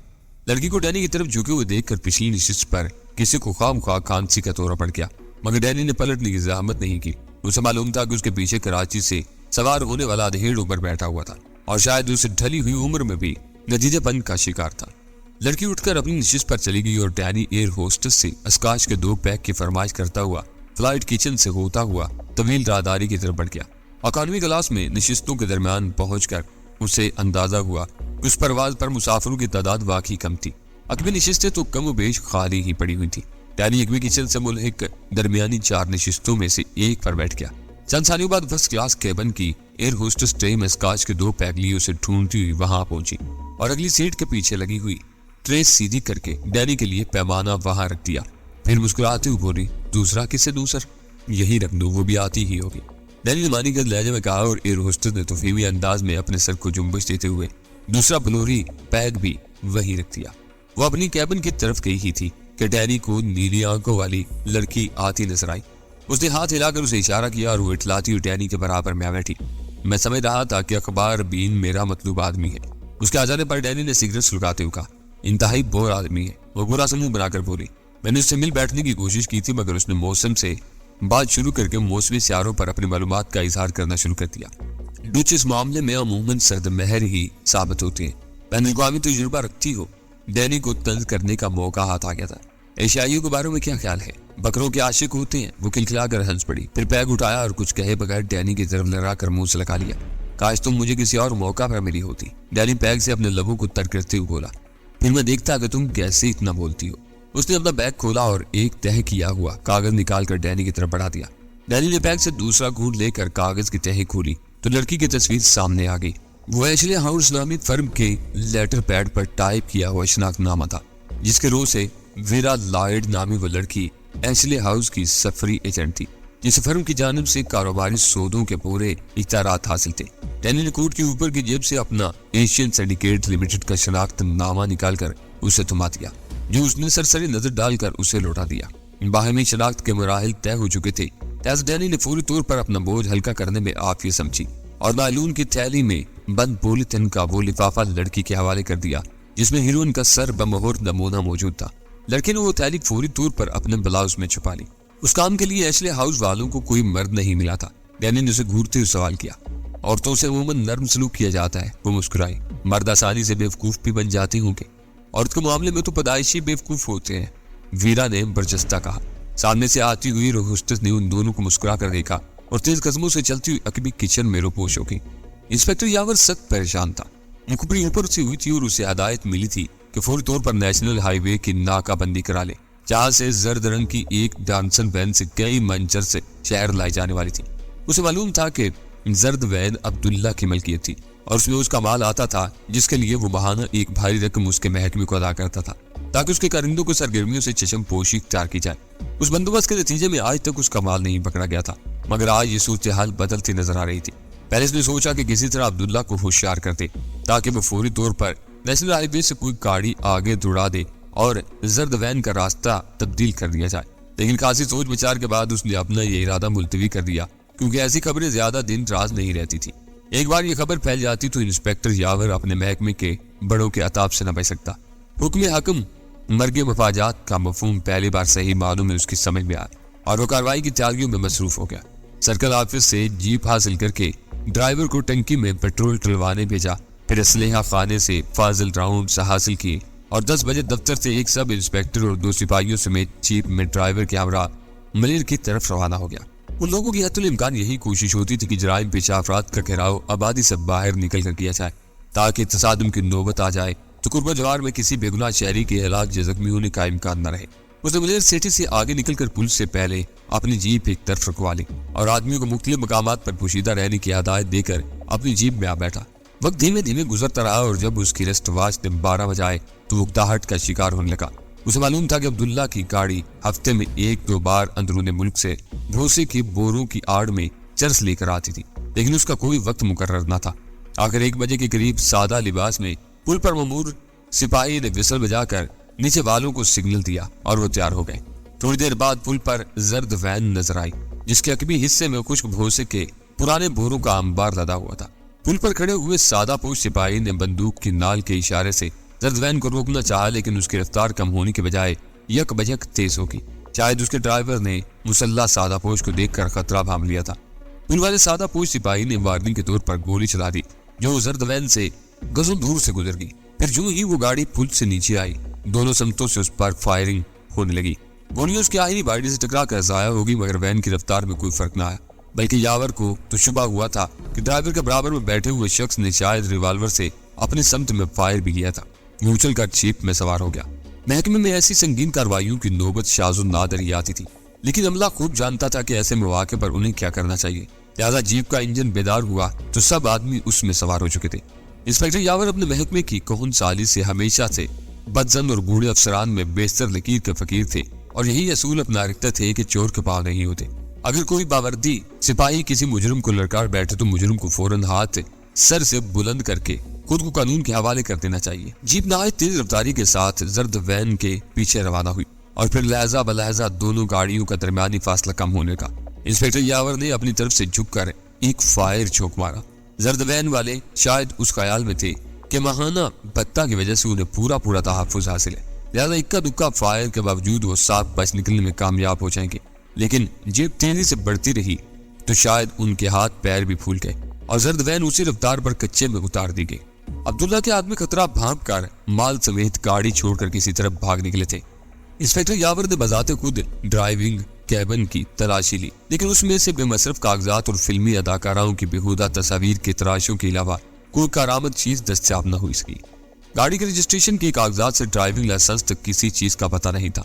لڑکی کو ڈینی کی طرف جھکے ہوئے دیکھ کر پچھلی نشست پر کسی کو خواہ خواہ کھانسی کا دورہ پڑ گیا، مگر ڈینی نے پلٹنے کی زحمت نہیں کی۔ اسے معلوم تھا کہ اس کے پیچھے کراچی سے سوار ہونے والا ادھیڑ اوپر بیٹھا ہوا تھا اور شاید اسے ڈھلی ہوئی عمر میں بھی نتیجے پن کا شکار تھا۔ لڑکی اٹھ کر اپنی نشست پر چلی گئی اور ڈینی ایئر ہوسٹس سے اسکاچ کے 2 پیک کی فرمائش کرتا ہوا فلائٹ کچن سے ہوتا ہوا طویل راہداری کی طرف بڑھ گیا۔ اکانوی کلاس میں نشستوں کے درمیان پہنچ کر اسے اندازہ ہوا کہ اس پرواز پر مسافروں کی تعداد واقعی کم تھی۔ اکبی نشستیں تو کم و بیش خالی ہی پڑی ہوئی تھی۔ ڈینی اکبی کچن سے ملحق درمیانی 4 نشستوں میں سے ایک پر بیٹھ گیا۔ چند ثانیوں بعد فرسٹ کلاس کیبن کی ایئر ہوسٹس ٹرے میں اسکاچ کے 2 پیک لیے اسے ڈھونڈتی ہوئی وہاں پہنچی اور اگلی سیٹ کے پیچھے لگی ہوئی ٹرے سیدھی کر کے ڈینی کے لیے پیمانہ وہاں رکھ دیا۔ پھر مسکراتے ہوئے بولی، دوسرا کسے دوسر؟ یہی رکھ دو، وہ بھی آتی ہی ہوگی۔ ڈینی نے مانی گد لہجے میں کہا اور ایئر ہوسٹس نے توفیمی انداز میں اپنے سر کو جنبش دیتے ہوئے دوسرا بلوری پیک بھی وہی رکھ دیا۔ وہ اپنی کیبن کی طرف گئی ہی تھی کہ ڈینی کو نیلی آنکھوں والی لڑکی آتی نظر آئی۔ اس نے ہاتھ ہلا کر اسے اشارہ کیا اور وہ اٹھلاتی ہوئی ڈینی کے برابر میں بیٹھی۔ میں سمجھ رہا تھا کہ اخبار بین میرا مطلوب آدمی ہے۔ اس کے آ جانے پر ڈینی نے سگریٹ سلگاتے ہوئے کہا، انتہائی بور آدمی ہے۔ وہ برا سا منہ بنا کر بولی، میں نے اس سے مل بیٹھنے کی کوشش کی تھی مگر اس نے موسم سے بات شروع کر کے موسمی سیاروں پر اپنی معلومات کا اظہار کرنا شروع کر دیا۔ ڈچ اس معاملے میں عموماً سرد مہر ہی ثابت ہوتے ہیں۔ بین الاقوامی تجربہ رکھتی ہو؟ ڈینی کو طنز کرنے کا موقع ہاتھ آ گیا تھا۔ ایشیائیوں کے بارے میں کیا خیال ہے؟ بکروں کے عاشق ہوتے ہیں۔ وہ کھلکھلا کر ہنس پڑی، پھر پیگ اٹھایا اور کچھ کہے بغیر ڈینی کی طرف لڑا کر منہ سے لگا لیا۔ کاش تم مجھے کسی اور موقع پر ملی ہوتی۔ ڈینی پیگ سے اپنے لبوں کو تر کرتے ہوئے بولا، پھر میں دیکھتا کہ تم کیسے اتنا بولتی ہو۔ اس نے اپنا بیگ کھولا اور ایک تہہ کیا ہوا کاغذ نکال کر ڈینی کی طرف بڑھا دیا۔ ڈینی نے بیگ سے دوسرا گھونٹ لے کر کاغذ کی تہہ کھولی تو لڑکی کی تصویر سامنے آ گئی۔ وہ ایشلی ہاؤس نامی فرم کے لیٹر پیڈ پر ٹائپ کیا ہوا شناخت نامہ تھا، جس کے رو سے ویرا لائڈ نامی وہ لڑکی ایشلی ہاؤس کی سفری ایجنٹ تھی، جس فرم کی جانب سے کاروباری سودوں کے پورے اختیارات حاصل تھے۔ ڈینی نے کوٹ کے اوپر کی جیب سے اپنا ایشین سینڈیکیٹ لمیٹڈ کا شناخت نامہ نکال کر اسے تھما دیا، جو اس نے سرسری نظر ڈال کر اسے لوٹا دیا۔ باہمی شناخت کے مراحل طے ہو چکے تھے، لہذا ڈینی نے فوری طور پر اپنا بوجھ ہلکا کرنے میں عافیت سمجھی اور نائلون کی تھیلی میں بند پولیتھین کا وہ لفافہ لڑکی کے حوالے کر دیا جس میں ہیروئن کا سر بمہور نمونہ موجود تھا۔ لڑکی نے وہ تھیلی فوری طور پر اپنے بلاؤز میں چھپا لی۔ اس کام کے لیے ایشلی ہاؤس والوں کو کوئی مرد نہیں ملا تھا۔ ڈینی نے اسے گھورتے ہوئے سوال کیا، عورتوں سے عموماً نرم سلوک کیا جاتا ہے۔ وہ مسکرائی، مرد آسانی سے بیوقوف بھی بن جاتے ہوں گے، عورت کے معاملے میں تو پیدائشی بیوقوف ہوتے ہیں، ویرا نے برجستہ کہا۔ سامنے سے آتی ہوئی روہسٹس نے ان دونوں کو مسکرا کر دیکھا اور تیز قدموں سے چلتی ہوئی اکبی کچن میں روپوش ہو گئی۔ انسپیکٹر یاور سخت پریشان تھا، مخبری اوپر سے ہوئی تھی اور اسے ہدایت ملی تھی کہ فوری طور پر نیشنل ہائی وے کی ناکہ بندی کرا لے، جہاں سے زرد رنگ کی ایک ڈانسن وین سے کئی منچر سے شہر لائی جانے والی تھی۔ اسے معلوم تھا کہ زرد وین عبداللہ کی ملکیت تھی اور اس میں اس کا مال آتا تھا، جس کے لیے وہ ماہانہ ایک بھاری رقم اس کے محکمے کو ادا کرتا تھا تاکہ اس کے کرندوں کو سرگرمیوں سے چشم پوشی اختیار کی جائے۔ اس بندوبست کے نتیجے میں آج تک اس کا مال نہیں پکڑا گیا تھا، مگر آج یہ صورتحال بدلتی نظر آ رہی تھی۔ پہلے اس نے سوچا کہ کسی طرح عبداللہ کو ہوشیار کر دے تاکہ وہ فوری طور پر نیشنل ہائی وے سے کوئی گاڑی آگے دوڑا دے اور زرد وین کا راستہ تبدیل کر دیا جائے، لیکن خاصی سوچ بچار کے بعد اس نے اپنا یہ ارادہ ملتوی کر دیا، کیونکہ ایسی خبریں زیادہ دن دراز نہیں رہتی تھی۔ ایک بار یہ خبر پھیل جاتی تو انسپیکٹر یاور اپنے محکمے کے بڑوں کے عطاب سے نہ بچ سکتا۔ حکم حکم مرگ مفاجات کا مفہوم پہلی بار صحیح معنوں میں اس کی سمجھ میں آیا اور وہ کارروائی کی تیاریوں میں مصروف ہو گیا۔ سرکل آفس سے جیپ حاصل کر کے ڈرائیور کو ٹنکی میں پیٹرول ڈلوانے بھیجا، پھر اسلحہ خانے سے فاضل راؤنڈز حاصل کیے اور 10 بجے دفتر سے ایک سب انسپیکٹر اور 2 سپاہیوں سمیت جیپ میں ڈرائیور کے ہمراہ ملیر کی طرف روانہ ہو گیا۔ ان لوگوں کی حتی الامکان یہی کوشش ہوتی تھی کہ جرائم پیشہ افراد کا گھیراؤ آبادی سے باہر نکل کر کیا جائے تاکہ تصادم کی نوبت آ جائے تو قربہ جوار میں کسی بے گناہ شہری کے ہلاک یا زخمی ہونے کا امکان نہ رہے۔ اس نے ملیر سٹی سے آگے نکل کر پل سے پہلے اپنی جیپ ایک طرف رکوا لی اور آدمیوں کو مختلف مقامات پر پوشیدہ رہنے کی ہدایت دے کر اپنی جیپ میں آ بیٹھا۔ وقت دھیمے دھیمے گزرتا رہا اور جب اس کی ریسٹ واچ نے 12 بجائے تو وہ اکتاہٹ کا شکار ہونے لگا۔ اسے معلوم تھا کہ عبداللہ کی گاڑی ہفتے میں 1-2 بار اندرون ملک سے بھوسے کے بوروں کی آڑ میں چرس لے کر آتی تھی، لیکن اس کا کوئی وقت مقرر نہ تھا۔ آخر 1 بجے کے قریب سادہ لباس میں پل پر مامور سپاہی نے وسل بجا کر نیچے والوں کو سگنل دیا اور وہ تیار ہو گئے۔ تھوڑی دیر بعد پل پر زرد وین نظر آئی جس کے عقبی حصے میں خشک بھوسے کے پرانے بوروں کا انبار لدا ہوا تھا۔ پل پر کھڑے ہوئے سادہ پوش سپاہی نے بندوق کی نال کے اشارے سے زرد وین کو روکنا چاہا، لیکن اس کی رفتار کم ہونے کے بجائے یک بجک تیز ہو گئی۔ شاید اس کے ڈرائیور نے مسلح سادہ پوش کو دیکھ کر خطرہ بھانپ لیا تھا۔ پل والے سادہ پوش سپاہی نے وارننگ کے طور پر گولی چلا دی جو زرد وین سے گزوں دور سے گزر گئی۔ پھر جو ہی وہ گاڑی پل سے نیچے آئی، دونوں سمتوں سے اس پر فائرنگ ہونے لگی۔ گولیاں اس کی آہنی باڈی سے ٹکرا کر ضائع ہو گئی، مگر وین کی رفتار میں کوئی فرق نہ آیا، بلکہ یاور کو تو شبہ ہوا تھا کہ ڈرائیور کے برابر میں بیٹھے ہوئے شخص نے شاید ریوالور سے اپنے سمت میں فائر بھی کیا تھا۔ وہ اچھل کر جیپ میں سوار ہو گیا۔ محکمے میں ایسی سنگین کارروائیوں کی نوبت شاذ و نادر ہی آتی تھی، لیکن عملہ خوب جانتا تھا کہ ایسے مواقع پر انہیں کیا کرنا چاہیے، لہذا جیپ کا انجن بیدار ہوا تو سب آدمی اس میں سوار ہو چکے تھے۔ انسپیکٹر یاور اپنے محکمے کی کہن سالی سے ہمیشہ سے بدزن اور بوڑھے افسران میں بیشتر لکیر کے فقیر تھے اور یہی اصول اپنا رکھتے تھے کہ چور کے پاؤں نہیں ہوتے۔ اگر کوئی باوردی سپاہی کسی مجرم کو لڑکار بیٹھے تو مجرم کو فوراً ہاتھ سر سے بلند کر کے خود کو قانون کے حوالے کر دینا چاہیے۔ جیپ نہایت تیز رفتاری کے ساتھ زرد وین کے پیچھے روانہ ہوئی اور پھر لہجہ بلہجہ دونوں گاڑیوں کا درمیانی فاصلہ کم ہونے کا۔ انسپیکٹر یاور نے اپنی طرف سے جھک کر ایک فائر چھوک مارا۔ زرد وین والے شاید اس خیال میں تھے کہ ماہانہ بتہ کی وجہ سے انہیں پورا تحفظ حاصل ہے، لہذا اکا دکا فائر کے باوجود وہ صاف بچ نکلنے میں کامیاب ہو جائیں گے، لیکن جیپ تیزی سے بڑھتی رہی تو شاید ان کے ہاتھ پیر بھی پھول گئے اور زرد وین اسی رفتار پر کچے میں اتار دی گئی۔ عبداللہ کے آدمی خطرہ بھانپ کر مال سمیت گاڑی چھوڑ کر کسی طرف بھاگ نکلے تھے۔ انسپیکٹر یاور نے بذات خود ڈرائیونگ کیبن کی تلاشی لی، لیکن اس میں سے بے مصرف کاغذات اور فلمی اداکاراؤں کی بےہودہ تصاویر کے تراشوں کے علاوہ کوئی کارآمد چیز دستیاب نہ ہوئی سکی۔ گاڑی کے رجسٹریشن کے کاغذات سے ڈرائیونگ لائسنس تک کسی چیز کا پتہ نہیں تھا۔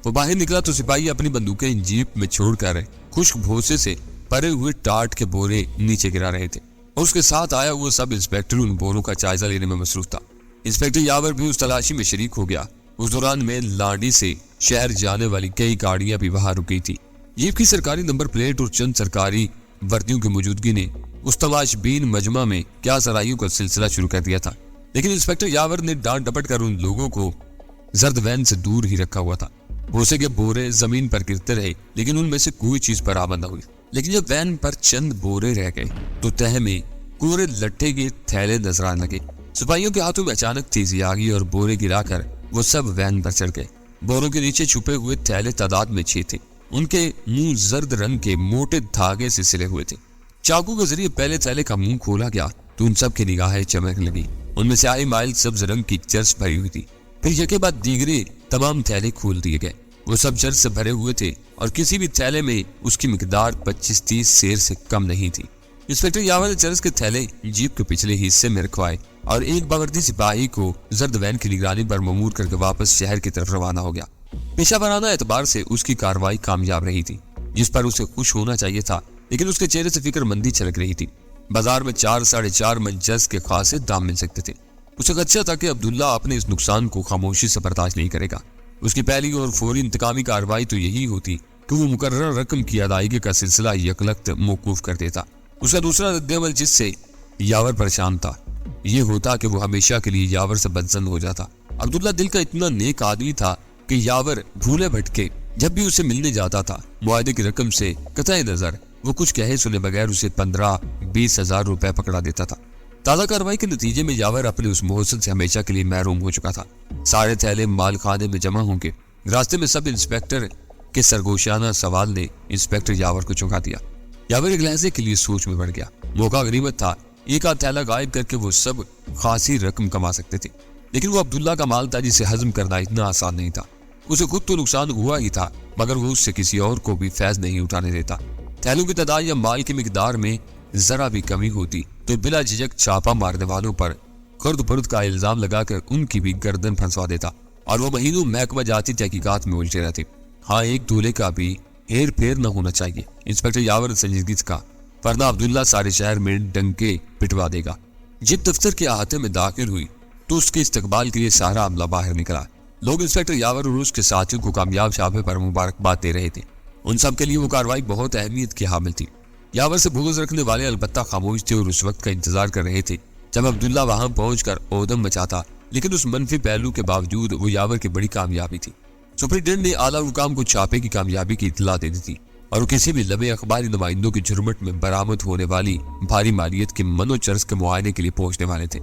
وہ باہر نکلا تو سپاہی اپنی بندوقیں جیپ میں چھوڑ کر خشک بھوسے سے پرے ہوئے ٹاٹ کے بورے نیچے گرا رہے تھے، اور اس کے ساتھ آیا ہوا سب انسپیکٹر ان بوروں کا جائزہ لینے میں مصروف تھا۔ انسپیکٹر یاور بھی اس تلاشی میں شریک ہو گیا۔ اس دوران میں لانڈی سے شہر جانے والی کئی گاڑیاں بھی وہاں رکی تھی۔ جیپ کی سرکاری نمبر پلیٹ اور چند سرکاری وردیوں کی موجودگی نے اس تلاش بین مجمع میں کیا سرائیوں کا سلسلہ شروع کر دیا تھا، لیکن انسپیکٹر یاور نے ڈانٹ ڈپٹ کر ان لوگوں کو زرد وین سے دور ہی رکھا ہوا تھا۔ بھوسے کے بورے زمین پر گرتے رہے، لیکن ان میں سے کوئی چیز برآمد نہ ہوئی۔ لیکن جب وین پر چند بورے رہ گئے تو تہ میں کوڑے لٹھے کے تھیلے نظر آنے لگے۔ سپاہیوں کے ہاتھوں میں اچانک تیزی آ گئی اور بورے گرا کر وہ سب وین پر چڑھ گئے۔ بوروں کے نیچے چھپے ہوئے تھیلے تعداد میں 6 تھے۔ ان کے منہ زرد رنگ کے موٹے دھاگے سے سلے ہوئے تھے۔ چاقو کے ذریعے پہلے تھیلے کا منہ کھولا گیا تو ان سب کی نگاہیں چمکنے لگی۔ ان میں سیاہی مائل سبز رنگ کی چرس بھری ہوئی تھی۔ پھر یکے بعد دیگرے تمام تھیلے کھول دیے گئے۔ وہ سب چرس سے بھرے ہوئے تھے اور کسی بھی تھیلے میں اس کی مقدار 25-30 سیر سے کم نہیں تھی۔ انسپیکٹر یاور نے چرس کے تھیلے جیپ کے پچھلے حصے میں رکھوائے اور ایک باوردی سپاہی کو زرد وین کی نگرانی پر مامور کر کے واپس شہر کی طرف روانہ ہو گیا۔ پیشہ ورانہ اعتبار سے اس کی کارروائی کامیاب رہی تھی، جس پر اسے خوش ہونا چاہیے تھا، لیکن اس کے چہرے سے فکر مندی چھلک رہی تھی۔ بازار میں 4-4.5 من چرس کے خاصے دام مل سکتے تھے۔ اسے خدشہ تھا کہ عبداللہ اپنے اس نقصان کو خاموشی سے برداشت نہیں کرے گا۔ اس کی پہلی اور فوری انتقامی کارروائی تو یہی ہوتی کہ وہ مقررہ رقم کی ادائیگی کا سلسلہ یکلخت موقوف کر دیتا۔ اس کا دوسرا رد عمل، جس سے یاور پریشان تھا، یہ ہوتا کہ وہ ہمیشہ کے لیے یاور سے بدظن ہو جاتا۔ عبداللہ دل کا اتنا نیک آدمی تھا کہ یاور بھولے بھٹکے جب بھی اسے ملنے جاتا تھا، معاہدے کی رقم سے قطع نظر وہ کچھ کہے سنے بغیر اسے 15-20 ہزار روپے پکڑا دیتا تھا۔ تازہ کارروائی کے نتیجے میں یاور اپنے اس محسن سے ہمیشہ کے لیے محروم ہو چکا تھا۔ سارے تھیلے مال خانے میں جمع ہوں گے۔ راستے میں سب انسپیکٹر کے سرگوشانہ سوال نے انسپیکٹر یاور کو چونکا دیا۔ یاور ایک لحظے کے لیے سوچ میں پڑ گیا۔ موقع غنیمت تھا، ایک آدھ تھیلا غائب کر کے وہ سب خاصی رقم کما سکتے تھے، لیکن وہ عبداللہ کا مال تھا جسے ہضم کرنا اتنا آسان نہیں تھا۔ اسے خود تو نقصان ہوا ہی تھا، مگر وہ اس سے کسی اور کو بھی فیض نہیں اٹھانے دیتا۔ تھیلوں کی تعداد یا مال کی مقدار میں ذرا بھی کمی ہوتی تو بلا جھجک چھاپا مارنے والوں پر خرد برد کا الزام لگا کر ان کی بھی گردن پھنسوا دیتا، اور وہ مہینوں محکمہ جاتی تحقیقات میں الجھے رہتے۔ ہاں، ایک دولے کا بھی ہیر پھیر نہ ہونا چاہیے، انسپیکٹر یاور نے سنجیدگی سے کہا، ورنہ عبداللہ سارے شہر میں ڈنکے پٹوا دے گا۔ جب دفتر کے احاطے میں داخل ہوئی تو اس کے استقبال کے لیے سارا عملہ باہر نکلا۔ لوگ انسپیکٹر یاور اور اس کے ساتھیوں کو کامیاب شعبے پر مبارکباد دے رہے تھے۔ ان سب کے لیے وہ کارروائی بہت اہمیت کی حامل تھی۔ یاور سے بغض رکھنے والے البتہ خاموش تھے اور اس وقت کا انتظار کر رہے تھے جب عبداللہ وہاں پہنچ کر اودم مچاتا، لیکن اس منفی پہلو کے باوجود وہ یاور کی بڑی کامیابی تھی۔ سپرنٹینڈنٹ نے اعلیٰ حکام کو چھاپے کی کامیابی کی اطلاع دے دی تھی، اور وہ کسی بھی لمحے اخباری نمائندوں کی جھرمٹ میں برآمد ہونے والی بھاری مالیت کے من و چرس کے معائنے کے لیے پہنچنے والے تھے۔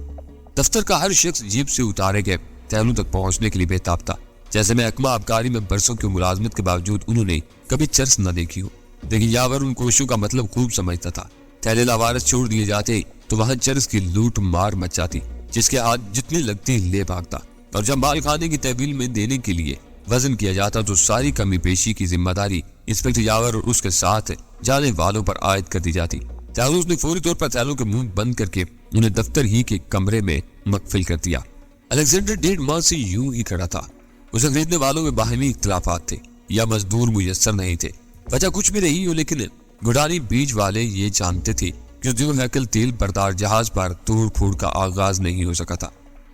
دفتر کا ہر شخص جیب سے اتارے گئے تھیلوں تک پہنچنے کے لیے بے تاب تھا، جیسے محکمہ آبکاری میں برسوں کی ملازمت کے باوجود انہوں نے کبھی چرس نہ دیکھی ہو۔ لیکن یاور ان کوششوں کا مطلب خوب سمجھتا تھا۔ تھیلے لاوارث چھوڑ دیے جاتے تو وہاں چرس کی لوٹ مار مچ جاتی، جس کے ہاتھ جتنی لگتی لے بھاگتا، اور جب مال خانے کی تحویل میں دینے کے لیے وزن کیا جاتا تو ساری کمی پیشی کی ذمہ داری انسپیکٹر یاور اور اس کے ساتھ جانے والوں پر عائد کر دی جاتی۔ جاسوس نے فوری طور پر تھیلوں کے منہ بند کر کے انہیں دفتر ہی کے کمرے میں مقفل کر دیا۔ الیگزینڈر 1.5 ماہ سے یوں ہی کھڑا تھا۔ اسے خریدنے والوں میں باہمی اختلافات تھے یا مزدور میسر نہیں تھے۔ وجہ کچھ بھی رہی ہو، لیکن گڈانی بیچ والے یہ جانتے تھے کہ جو ہیکل تیل بردار جہاز پر توڑ پھوڑ کا آغاز نہیں ہو سکا تھا۔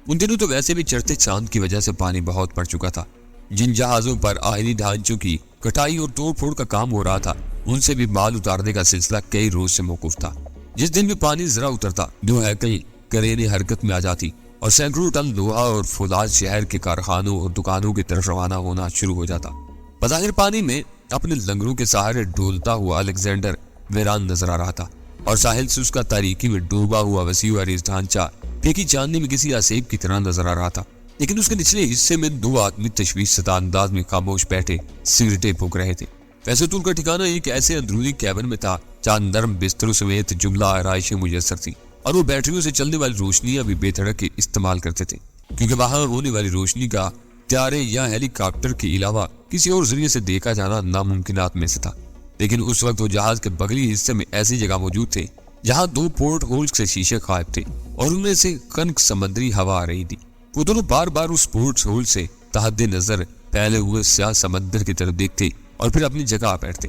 ان دنوں تو ویسے بھی چڑھتے چاند کی وجہ سے پانی بہت پڑ چکا تھا۔ جن جہازوں پر آئینی ڈھانچوں کی کٹائی اور توڑ پھوڑ کا کام ہو رہا تھا، ان سے بھی مال اتارنے کا سلسلہ کئی روز سے موقوف تھا۔ جس دن بھی پانی ذرا اترتا، جو ہیکل کرینے حرکت میں آ جاتی اور سینکڑوں ٹن لوہا اور فولاد شہر کے کارخانوں اور دکانوں کی طرف روانہ ہونا شروع ہو جاتا۔ بظاہر پانی میں اپنے لنگروں کے سہارے ڈولتا ہوا الیگزینڈر ویران نظر آ رہا تھا، اور ساحل سے اس کا تاریکی میں ڈوبا ہوا وسیع عریض ڈھانچہ پھیکی چاندنی میں کسی آسیب کی طرح نظر آ رہا تھا۔ لیکن اس کے نچلے حصے میں 2 آدمی تشویش زدہ انداز میں خاموش بیٹھے سگریٹیں پھونک رہے تھے۔ ویسے تو ان کا ٹھکانہ ایک ایسے اندرونی کیبن میں تھا جہاں نرم بستروں سمیت جملہ آرائشیں میسر تھیں، اور وہ بیٹریوں سے چلنے والی روشنیاں بھی بے دھڑک استعمال کرتے تھے، کیونکہ وہاں ہونے والی روشنی کا طیارے یا ہیلی کاپٹر کے علاوہ کسی اور ذریعے سے دیکھا جانا ناممکنات میں سے تھا، لیکن اس وقت وہ جہاز کے بغلی حصے میں ایسی جگہ موجود تھے جہاں 2 پورٹ ہولز سے شیشے غائب تھے اور ان میں سے خنک سمندری ہوا آ رہی تھی۔ وہ دونوں بار بار اس پورٹ ہول سے تحت نظر پھیلے ہوئے سیاہ سمندر کی طرف دیکھتے اور پھر اپنی جگہ بیٹھتے۔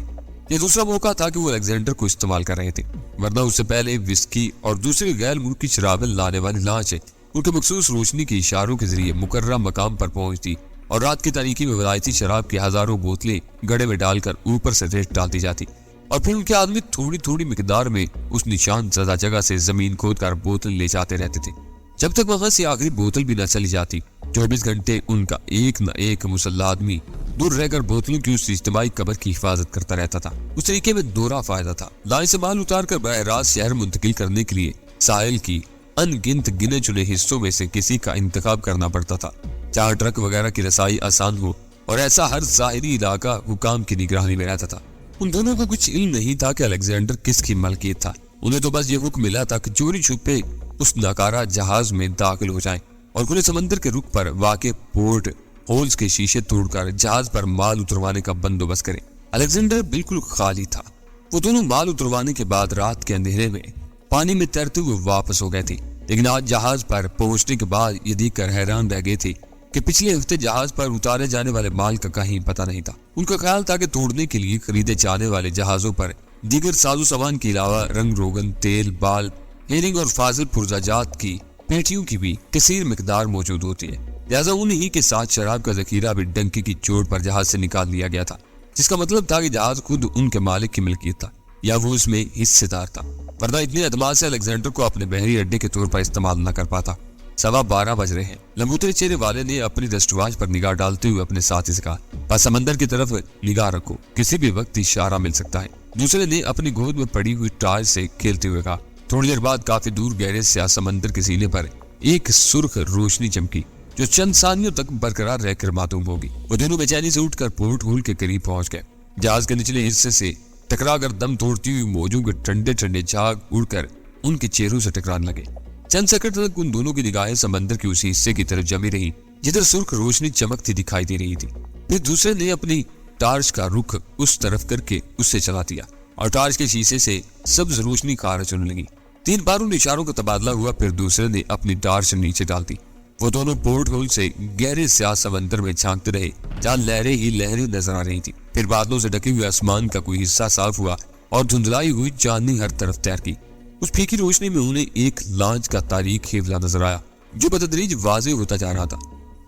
یہ دوسرا موقع تھا کہ وہ الیگزینڈر کو استعمال کر رہے تھے، ورنہ اس سے پہلے وسکی اور دوسرے غیر ملکی شرابیں لانے والی لانچ ان کے مخصوص روشنی کے اشاروں کے ذریعے مقررہ مقام پر پہنچتی اور رات کی تاریکی میں ولایتی شراب کی ہزاروں بوتلیں گڑھے میں ڈال کر اوپر سے ریت ڈالتی جاتی اور پھر ان کے آدمی تھوڑی تھوڑی مقدار میں اس نشان زدہ جگہ سے زمین کھود کر بوتل لے جاتے رہتے تھے، جب تک وہاں سے آخری بوتل بھی نہ چلی جاتی۔ 24 گھنٹے ان کا ایک نہ ایک مسلح آدمی دور رہ کر بوتلوں کی اس اجتماعی قبر کی حفاظت کرتا رہتا تھا۔ اس طریقے میں دوہرا فائدہ تھا، لائن سے مال اتار کر براہ راست شہر منتقل کرنے کے لیے ساحل کی ان گنت گنے چنے حصوں میں سے کسی کا انتخاب کرنا پڑتا تھا جہاں ٹرک وغیرہ کی رسائی آسان ہو، اور ایسا ہر ظاہری علاقہ حکام کی نگرانی میں رہتا تھا۔ ان دونوں کو کچھ علم نہیں تھا کہ الیگزینڈر کس کی ملکیت تھا، انہیں تو بس یہ حکم ملا تھا کہ چوری چھپے اس ناکارہ جہاز میں داخل ہو جائیں اور کھلے سمندر کے رخ پر واقع پورٹ ہولز کے شیشے توڑ کر جہاز پر مال اتروانے کا بندوبست کریں۔ الیگزینڈر بالکل خالی تھا۔ وہ دونوں مال اتروانے کے بعد رات کے اندھیرے میں پانی میں تیرتے ہوئے واپس ہو گئے تھے، لیکن آج جہاز پر پہنچنے کے بعد یہ دیکھ کر حیران رہ گئے تھے کہ پچھلے ہفتے جہاز پر اتارے جانے والے مال کا کہیں پتہ نہیں تھا۔ ان کا خیال تھا کہ توڑنے کے لیے خریدے جانے والے جہازوں پر دیگر ساز و سامان کے علاوہ رنگ روغن، تیل، بال، ہیرنگ اور فاضل پرزاجات کی پیٹیوں کی بھی کثیر مقدار موجود ہوتی ہے، لہذا انہی کے ساتھ شراب کا ذخیرہ بھی ڈنکی کی چوٹ پر جہاز سے نکال لیا گیا تھا، جس کا مطلب تھا کہ جہاز خود ان کے مالک کی ملکیت تھا یا وہ اس میں حصے دار تھا، ورنہ اتنے اعتماد سے الیگزینڈر کو اپنے بحری اڈے کے طور پر استعمال نہ کر پاتا۔ 12:15 بج رہے ہیں۔ لمبوترے چہرے والے نے اپنی رسٹ واچ پر نگاہ ڈالتے ہوئے اپنے ساتھی سے کہا، بس سمندر کی طرف نگاہ رکھو، کسی بھی وقت اشارہ مل سکتا ہے۔ دوسرے نے اپنی گود میں پڑی ہوئی ٹارچ سے کھیلتے ہوئے کہا۔ تھوڑی دیر بعد کافی دور گہرے سیاہ سمندر کے سینے پر ایک سرخ روشنی چمکی جو چند ثانیوں تک برقرار رہ کر معلوم ہوگی۔ وہ دونوں بے چینی سے اٹھ کر پورٹ ہول کے قریب پہنچ گئے۔ جہاز کے نچلے حصے سے ٹکرا کر دم توڑتی ہوئی موجوں کے ٹھنڈے ٹھنڈے جھاگ اڑ کر ان کے چہروں سے ٹکرانے لگے۔ چند سیکنڈ تک ان دونوں کی نگاہیں سمندر کے اسی حصے کی طرف جمی رہی جدھر سرخ روشنی چمکتی دکھائی دے رہی تھی۔ پھر دوسرے نے اپنی ٹارچ کا رخ اس طرف کر کے اس سے چلا دیا اور ٹارچ کے شیشے سے سبز روشنی خارج ہونے لگی۔ 3 بار ان اشاروں کا تبادلہ ہوا، پھر دوسرے نے اپنی ٹارچ نیچے ڈال دی۔ وہ دونوں پورٹ ہول سے گہرے سیاہ سمندر میں جھانکتے رہے جہاں لہریں ہی لہریں نظر آ رہی تھی۔ پھر بادلوں سے ڈھکے ہوئے آسمان کا کوئی حصہ صاف ہوا اور دھندلائی ہوئی چاندنی ہر طرف تیر کی۔ اس پھیکی روشنی میں انہیں ایک لانچ کا تاریک خیمہ نظر آیا جو بتدریج واضح ہوتا جا رہا تھا۔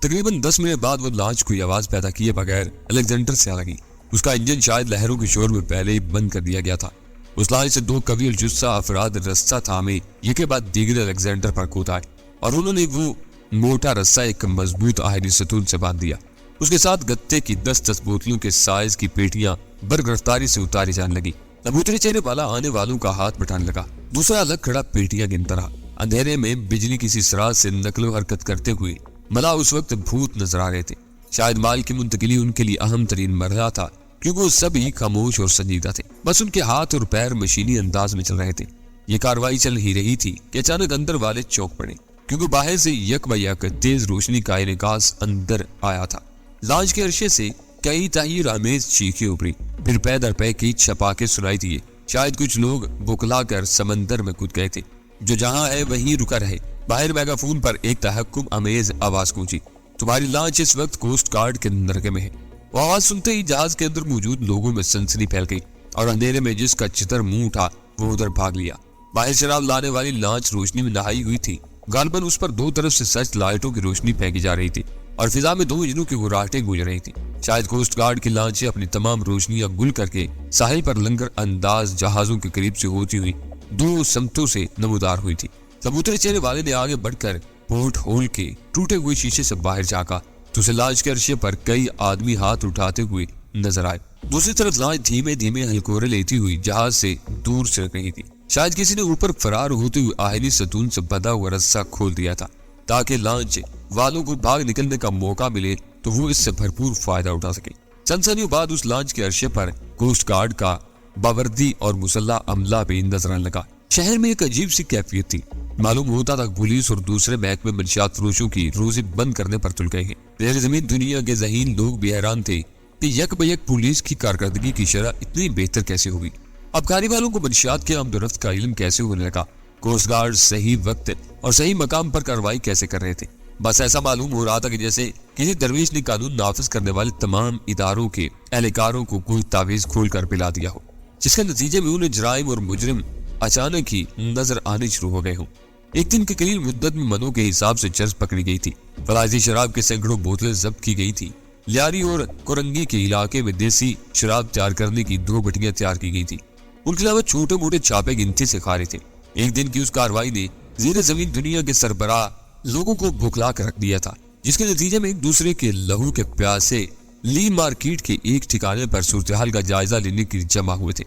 تقریباً 10 منٹ بعد وہ لانچ کوئی آواز پیدا کیے بغیر الیگزینڈر سے آ لگی۔ اس کا انجن شاید لہروں کے شور میں پہلے ہی بند کر دیا گیا تھا۔ اس لانچ سے 2 قوی الجثہ افراد رسہ تھامے ایک کے بعد دیگر الیگزینڈر پر کود آئے اور انہوں نے وہ موٹا رسہ ایک مضبوط آہنی ستون سے باندھ دیا۔ اس کے ساتھ گتے کی 10 بوتلوں کے سائز کی پیٹیاں برگرفتاری سے اتاری جانے لگی۔ لمبوترے چہرے والا آنے والوں کا ہاتھ بٹانے لگا، دوسرا الگ کھڑا پیٹیاں گنتا رہا۔ اندھیرے میں بجلی کسی سراج سے نقل و حرکت کرتے ہوئے ملا اس وقت بھوت نظر آ رہے تھے۔ شاید مال کی منتقلی ان کے لیے اہم ترین مرحلہ تھا کیونکہ وہ سب ہی خاموش اور سنجیدہ تھے، بس ان کے ہاتھ اور پیر مشینی انداز میں چل رہے تھے۔ یہ کاروائی چل ہی رہی تھی کہ اچانک اندر والے چوک پڑے کیونکہ باہر سے یک و یک تیز روشنی کا انعکاس اندر آیا تھا۔ لانچ کے عرصے سے کئی تحیر آمیز چیخیں ابھری، پھر پے در پے کی چھپاکے سنائی دیے۔ شاید کچھ لوگ بکلا کر سمندر میں کود گئے تھے۔ جو جہاں ہے وہیں رکا رہے۔ باہر میگا فون پر ایک تحکم امیز آواز گونجی، تمہاری لانچ اس وقت کوسٹ گارڈ کے نرغے میں ہے۔ وہ آواز سنتے ہی جہاز کے اندر موجود لوگوں میں سنسنی پھیل گئی اور اندھیرے میں جس کا چتر منہ اٹھا وہ ادھر بھاگ لیا۔ باہر شراب لانے والی لانچ روشنی میں نہائی ہوئی تھی، غالباً اس پر 2 طرف سے سچ لائٹوں کی روشنی پھینکی جا رہی تھی اور فضا میں 2 انجنوں کی گراہٹیں گونج رہی تھی۔ شاید کوسٹ گارڈ کی لانچیں اپنی تمام روشنیاں گل کر کے ساحل پر لنگر انداز جہازوں کے قریب سے ہوتی ہوئی 2 سمتوں سے نمودار ہوئی تھی۔ کبوتر چہرے والے نے آگے بڑھ کر پورٹ ہول کے ٹوٹے ہوئے شیشے سے باہر جھانکا تو اسے لانچ کے عرصے پر کئی آدمی ہاتھ اٹھاتے ہوئے نظر آئے۔ دوسری طرف لانچ دھیمے دھیمے ہلکورے لیتی ہوئی جہاز سے دور سرک رہی تھی۔ شاید کسی نے اوپر فرار ہوتے ہوئے آہنی ستون سے بندھا ہوا رسہ کھول دیا تھا تاکہ لانچ والوں کو بھاگ نکلنے کا موقع ملے تو وہ اس سے بھرپور فائدہ اٹھا سکے۔ چند ثانیوں بعد اس لانچ کے عرصے پر کوسٹ گارڈ کا باوردی اور مسلح عملہ بھی نظر آنے لگا۔ شہر میں ایک عجیب سی کیفیت تھی، معلوم ہوتا تھا پولیس اور دوسرے محکمے منشیات فروشوں کی روزی بند کرنے پر تل گئے ہیں۔ زیر زمین دنیا کے ذہین لوگ بھی حیران تھے کہ یک بیک پولیس کی کارکردگی کی شرح اتنی بہتر کیسے ہوگی، ابکاری والوں کو منشیات کے آمد و رفت کا علم کیسے ہونے لگا، کوسٹ گارڈ صحیح وقت اور صحیح مقام پر کارروائی کیسے کر رہے تھے۔ بس ایسا معلوم ہو رہا تھا کہ جیسے کسی درویش نے قانون نافذ کرنے والے تمام اداروں کے اہلکاروں کو کوئی تعویذ کھول کر پلا دیا ہو، جس کے نتیجے میں انہیں جرائم اور مجرم اچانک ہی نظر آنے شروع ہو گئے ہوں۔ ایک دن کی قلیل مدت میں منوں کے حساب سے چرس پکڑی گئی تھی، فلازی شراب کے سینکڑوں بوتلیں ضبط کی گئی تھی، لیاری اور کورنگی کے علاقے میں دیسی شراب تیار کرنے کی 2 بٹیاں تیار کی گئی تھی، ان کے علاوہ چھوٹے موٹے چھاپے گنتی سے خالی تھے۔ ایک دن کی اس کارروائی نے زیر زمین دنیا کے سربراہ لوگوں کو بھکلا کر رکھ دیا تھا، جس کے نتیجے میں ایک دوسرے کے لہو کے پیاسے لی مارکیٹ کے ایک ٹھکانے پر صورتحال کا جائزہ لینے کے لیے جمع ہوئے تھے۔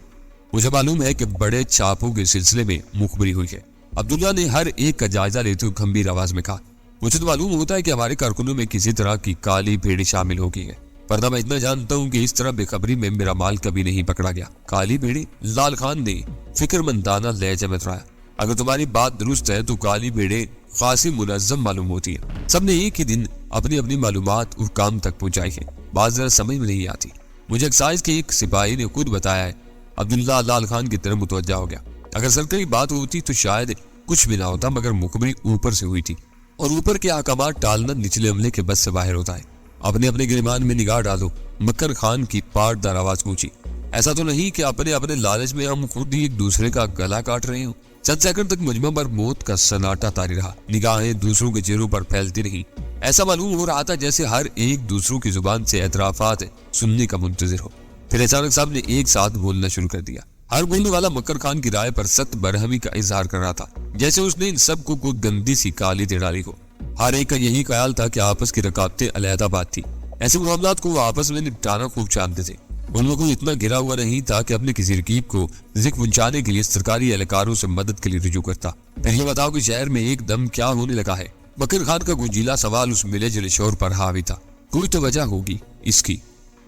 مجھے معلوم ہے کہ بڑے چھاپوں کے سلسلے میں مخبری ہوئی ہے۔ عبداللہ نے ہر ایک کا جائزہ لیتے ہوئے گمبھیر آواز میں کہا، مجھے تو معلوم ہوتا ہے کہ ہمارے کارکنوں میں کسی طرح کی کالی بھیڑ شامل ہو گئی ہے، ورنہ میں اتنا جانتا ہوں کہ اس طرح بے خبری میں میرا مال کبھی نہیں پکڑا گیا۔ کالی بھیڑیں؟ لال خان نے فکر مندانہ لہجے میں دہرایا۔ اگر تمہاری بات درست ہے تو کالی بھیڑیں خاصی منظم معلوم ہوتی ہیں۔ سب نے ایک ہی دن اپنی اپنی معلومات حکام تک پہنچائی ہے، بات ذرا سمجھ میں نہیں آتی۔ مجھے ایکسائز کے ایک سپاہی نے خود بتایا ہے۔ عبداللہ لال خان کی طرف متوجہ ہو گیا۔ اگر سرکاری بات ہوتی تو شاید کچھ بھی نہ ہوتا، مگر مخبری اوپر سے ہوئی تھی، اور اوپر کے احکامات ٹالنا نچلے عملے کے بس سے باہر ہوتا ہے۔ اپنے اپنے گریبان میں نگاہ ڈالو، مکر خان کی پاٹ دار آواز پوچھی۔ ایسا تو نہیں کہ اپنے اپنے لالچ میں ہم خود ہی ایک دوسرے کا گلا کاٹ رہے ہوں؟ چند سیکنڈ تک مجمع پر موت کا سناٹا طاری رہا، نگاہیں دوسروں کے چہروں پر پھیلتی رہی۔ ایسا معلوم ہو رہا تھا جیسے ہر ایک دوسروں کی زبان سے اعترافات سننے کا منتظر ہو۔ پھر اچانک سب نے ایک ساتھ بولنا شروع کر دیا۔ ہر بولنے والا مکر خان کی رائے پر سخت برہمی کا اظہار کر رہا تھا، جیسے اس نے ان سب کو کوئی گندی سی کالی دے ڈالی ہو۔ ہر ایک کا یہی خیال تھا کہ آپس کی رکاوٹیں علیحدہ بات تھی، ایسے معاملات کو وہ آپس میں نپٹانا خوب جانتے تھے۔ ان لوگوں کو اتنا گھرا ہوا نہیں تھا کہ اپنے کسی رقیب کو ذکر پہنچانے کے لیے سرکاری اہلکاروں سے مدد کے لیے رجوع کرتا۔ پھر یہ بتاؤ کہ شہر میں ایک دم کیا ہونے لگا ہے؟ مکر خان کا گنجیلا سوال اس ملے جلے شور پر حاوی تھا۔ کوئی تو وجہ ہوگی اس کی۔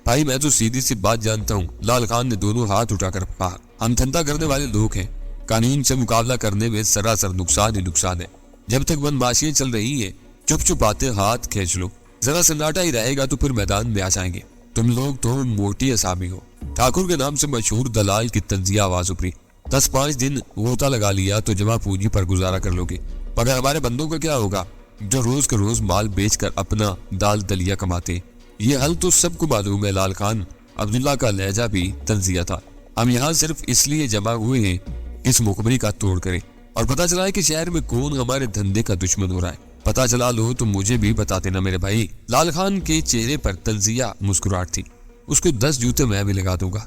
بھائی میں تو سیدھی سی بات جانتا ہوں، لال خان نے دونوں ہاتھ اٹھا کر کہا۔ ہم دھندا کرنے والے لوگ ہیں، قانون سے مقابلہ کرنے میں سراسر نقصان ہی نقصان ہے۔ جب تک بدماشیاں چل رہی ہیں چپ چپ آتے ہاتھ کھینچ لو، ذرا سناٹا ہی رہے گا تو پھر میدان میں آ جائیں گے۔ تم لوگ تو موٹی اسامی ہو۔ ٹھاکر کے نام سے مشہور دلال کی تنزیہ آواز ابری۔ 10-5 دن غوطہ لگا لیا تو جمع پونجی پر گزارا کر لو گے، مگر ہمارے بندوں کا کیا ہوگا جو روز کے روز مال بیچ کر اپنا دال دلیا کماتے؟ یہ حل تو سب کو معلوم ہے لال خان۔ عبداللہ کا لہجہ بھی تنزیہ تھا۔ ہم یہاں صرف اس لیے جمع ہوئے ہیں اس مخبری کا توڑ کریں، اور پتہ چلا ہے کہ شہر میں کون ہمارے دھندے کا دشمن ہو رہا ہے۔ پتہ چلا لو تو مجھے بھی بتا دینا میرے بھائی۔ لال خان کے چہرے پر تنزیہ مسکراہٹ تھی۔ اس کو 10 جوتے میں بھی لگا دوں گا۔